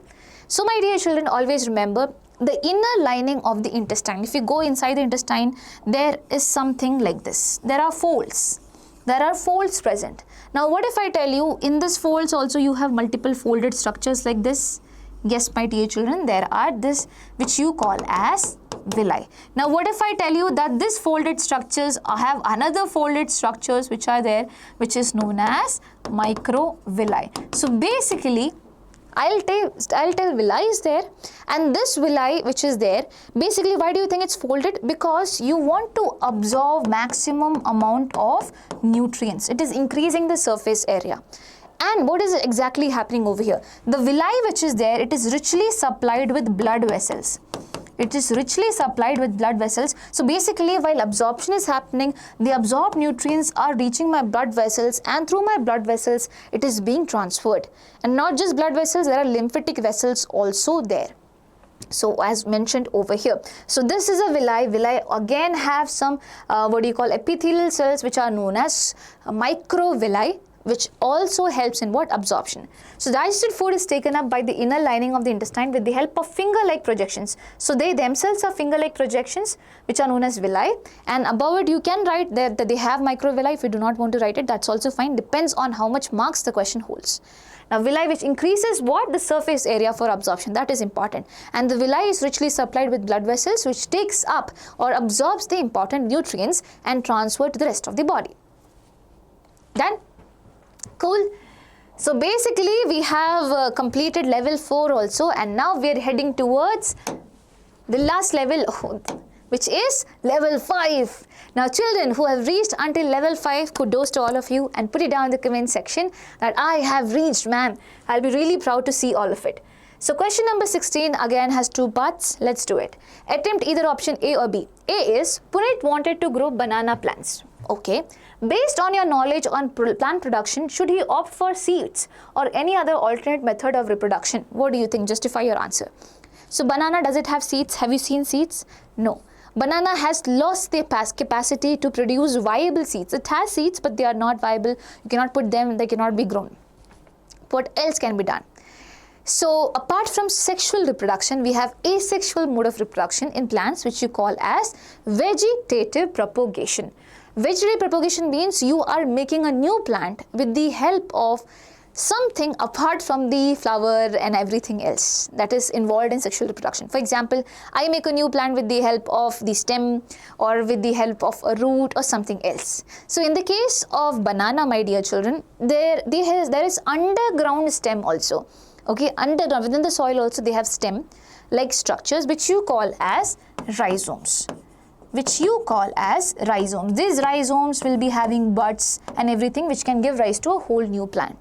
So, my dear children, always remember the inner lining of the intestine. If you go inside the intestine, there is something like this. There are folds. There are folds present. Now, what if I tell you in this folds also you have multiple folded structures like this? Yes, my dear children, there are this which you call as villi. Now, what if I tell you that this folded structures have another folded structures which are there, which is known as microvilli. So, basically, I'll tell villi is there, and this villi which is there, basically why do you think it's folded? Because you want to absorb maximum amount of nutrients. It is increasing the surface area. And what is exactly happening over here? The villi which is there, it is richly supplied with blood vessels. It is richly supplied with blood vessels. So basically, while absorption is happening, the absorbed nutrients are reaching my blood vessels, and through my blood vessels, it is being transferred. And not just blood vessels, there are lymphatic vessels also there. So as mentioned over here. So this is a villi. Villi again have some epithelial cells which are known as microvilli, which also helps in what? Absorption. So digested food is taken up by the inner lining of the intestine with the help of finger-like projections. So they themselves are finger-like projections which are known as villi, and above it you can write that they have microvilli. If you do not want to write it, that's also fine. Depends on how much marks the question holds. Now villi which increases what? The surface area for absorption. That is important. And the villi is richly supplied with blood vessels which takes up or absorbs the important nutrients and transfer to the rest of the body. Done? Cool. So basically we have completed level 4 also, and now we are heading towards the last level, which is level 5. Now children who have reached until level 5, kudos to all of you, and put it down in the comment section that I have reached, ma'am. I'll be really proud to see all of it. So question number 16 again has 2 parts. Let's do it. Attempt either option A or B. A is Punit wanted to grow banana plants. Okay. Based on your knowledge on plant production, should he opt for seeds or any other alternate method of reproduction? What do you think? Justify your answer. So banana, does it have seeds? Have you seen seeds? No. Banana has lost the capacity to produce viable seeds. It has seeds, but they are not viable. You cannot put them, they cannot be grown. What else can be done? So apart from sexual reproduction, we have asexual mode of reproduction in plants, which you call as vegetative propagation. Vegetative propagation means you are making a new plant with the help of something apart from the flower and everything else that is involved in sexual reproduction. For example, I make a new plant with the help of the stem or with the help of a root or something else. So in the case of banana, my dear children, there is underground stem also. Okay, underground, within the soil also they have stem. like structures which you call as rhizomes. These rhizomes will be having buds and everything which can give rise to a whole new plant.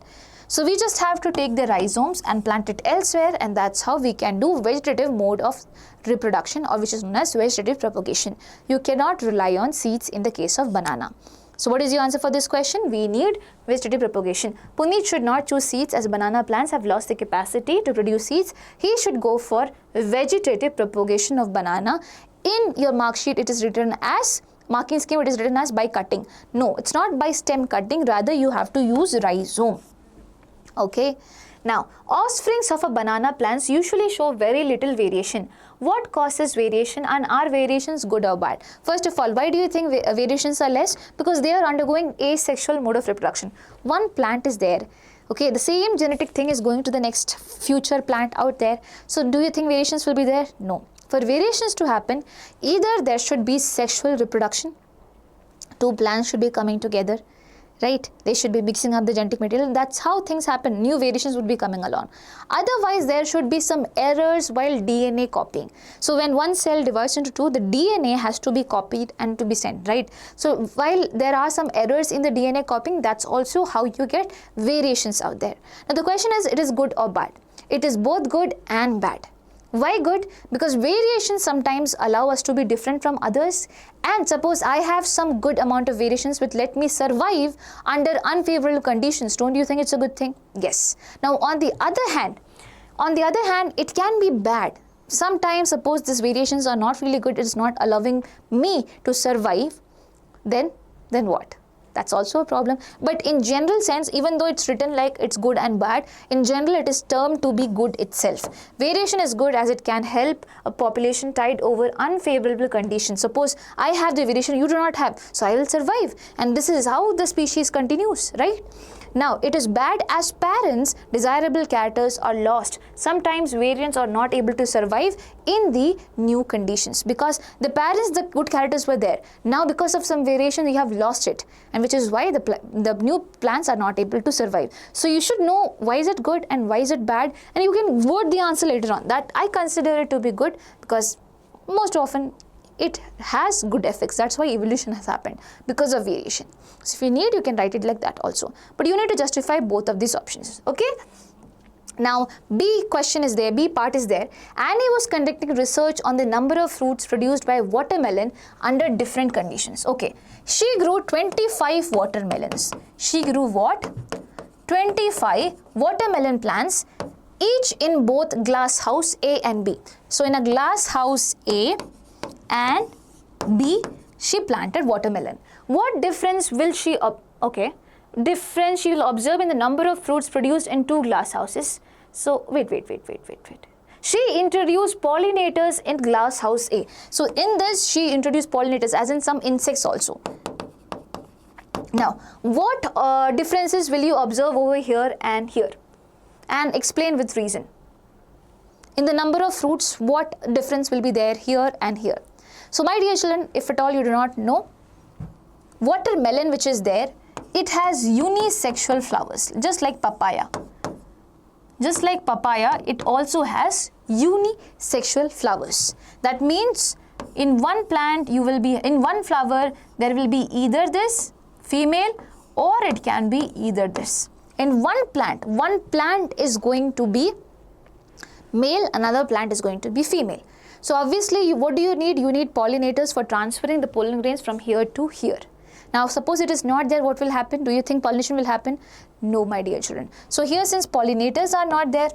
So we just have to take the rhizomes and plant it elsewhere, and that's how we can do vegetative mode of reproduction, or which is known as vegetative propagation. You cannot rely on seeds in the case of banana. So what is your answer for this question? We need vegetative propagation. Puneet should not choose seeds as banana plants have lost the capacity to produce seeds. He should go for vegetative propagation of banana. In your mark sheet it is written as, marking scheme it is written as by cutting. No, it's not by stem cutting, rather you have to use rhizome. Okay. Now, offsprings of a banana plants usually show very little variation. What causes variation, and are variations good or bad? First of all, why do you think variations are less? Because they are undergoing asexual mode of reproduction. One plant is there. Okay, the same genetic thing is going to the next future plant out there. So, do you think variations will be there? No. For variations to happen, either there should be sexual reproduction, two plants should be coming together, right? They should be mixing up the genetic material. That's how things happen. New variations would be coming along. Otherwise, there should be some errors while DNA copying. So when one cell divides into two, the DNA has to be copied and to be sent, right? So while there are some errors in the DNA copying, that's also how you get variations out there. Now the question is, it is good or bad? It is both good and bad. Why good? Because variations sometimes allow us to be different from others, and suppose I have some good amount of variations which let me survive under unfavorable conditions. Don't you think it's a good thing? Yes. Now on the other hand, it can be bad. Sometimes suppose these variations are not really good, it's not allowing me to survive, then what? That's also a problem. But in general sense, even though it's written like it's good and bad, in general it is termed to be good itself. Variation is good as it can help a population tide over unfavorable conditions. Suppose I have the variation, you do not have, so I will survive, and this is how the species continues, right? Now, it is bad as parents, desirable characters are lost. Sometimes variants are not able to survive in the new conditions because the parents, the good characters were there. Now, because of some variation, you have lost it, and which is why the new plants are not able to survive. So, you should know why is it good and why is it bad, and you can vote the answer later on. That I consider it to be good because most often it has good effects. That's why evolution has happened, because of variation. So if you need, you can write it like that also. But you need to justify both of these options. Okay. Now, B question is there, B part is there. Annie was conducting research on the number of fruits produced by watermelon under different conditions. Okay. She grew 25 watermelons. She grew what? 25 watermelon plants, each in both glass house A and B. So in a glass house A and B, she planted watermelon. What difference will she difference she will observe in the number of fruits produced in two glass houses? So wait. She introduced pollinators in glass house A. So in this, she introduced pollinators, as in some insects also. Now, what differences will you observe over here and here? And explain with reason. In the number of fruits, what difference will be there here and here? So my dear children, if at all you do not know, watermelon which is there, it has unisexual flowers, just like papaya. Just like papaya, it also has unisexual flowers. That means in one plant, in one flower, there will be either this female or it can be either this. In one plant is going to be male, another plant is going to be female. So obviously, what do you need? You need pollinators for transferring the pollen grains from here to here. Now, suppose it is not there, what will happen? Do you think pollination will happen? No, my dear children. So here, since pollinators are not there,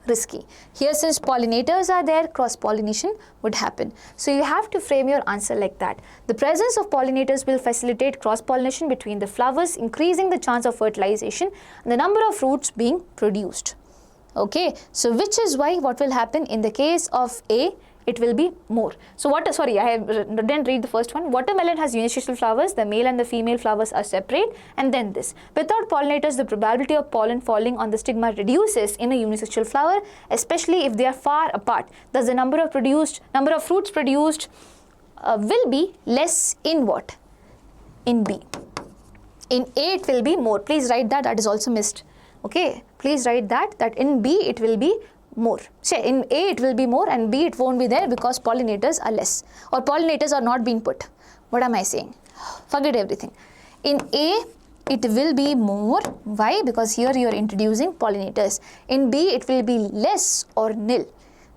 risky. Here, since pollinators are there, cross-pollination would happen. So you have to frame your answer like that. The presence of pollinators will facilitate cross-pollination between the flowers, increasing the chance of fertilization and the number of fruits being produced. Okay, so which is why what will happen in the case of A, it will be more. So I didn't read the first one. Watermelon has unisexual flowers, the male and the female flowers are separate, and then this. Without pollinators, the probability of pollen falling on the stigma reduces in a unisexual flower, especially if they are far apart. Thus, the number of fruits produced will be less in what? In B. In A, it will be more. Please write that is also missed. Okay, please write that in B, it will be more. Say in A it will be more and B it won't be there because pollinators are less or pollinators are not being put. What am I saying? Forget everything. In A it will be more. Why? Because here you are introducing pollinators. In B it will be less or nil.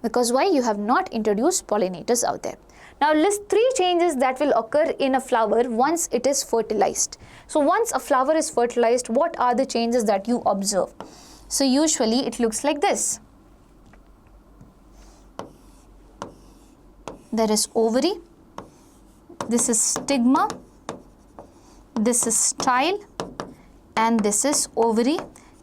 Because why? You have not introduced pollinators out there. Now list 3 changes that will occur in a flower once it is fertilized. So once a flower is fertilized, what are the changes that you observe? So usually it looks like this. There is ovary, this is stigma, this is style, and this is ovary.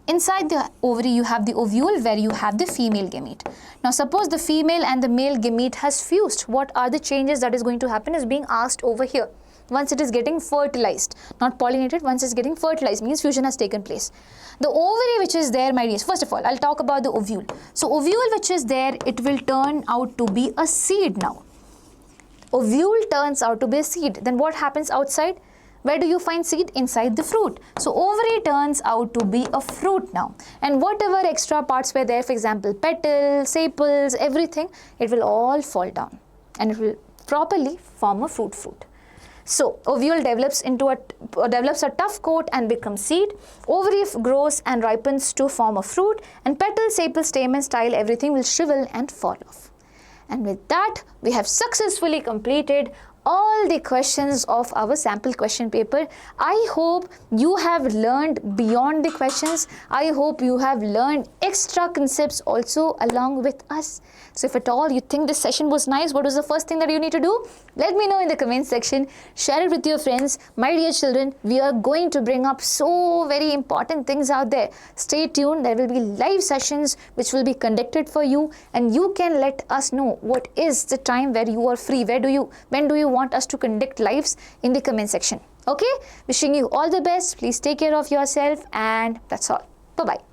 Inside the ovary you have the ovule where you have the female gamete. Now suppose the female and the male gamete has fused. What are the changes that is going to happen is being asked over here. Once it is getting fertilized, not pollinated, once it's getting fertilized means fusion has taken place. The ovary which is there, my dears, first of all I'll talk about the ovule. So ovule which is there, it will turn out to be a seed now. Ovule turns out to be a seed. Then what happens outside? Where do you find seed? Inside the fruit. So ovary turns out to be a fruit now. And whatever extra parts were there, for example, petals, sepals, everything, it will all fall down and it will properly form a fruit. So ovule develops a tough coat and becomes seed. Ovary grows and ripens to form a fruit, and petal, sepal, stamen, style, everything will shrivel and fall off. And with that, we have successfully completed all the questions of our sample question paper. I hope you have learned beyond the questions. I hope you have learned extra concepts also along with us. So if at all you think this session was nice, what was the first thing that you need to do? Let me know in the comment section. Share it with your friends. My dear children, we are going to bring up so very important things out there. Stay tuned. There will be live sessions which will be conducted for you, and you can let us know what is the time where you are free. When do you want us to conduct lives in the comment section? Okay? Wishing you all the best. Please take care of yourself, and that's all. Bye-bye.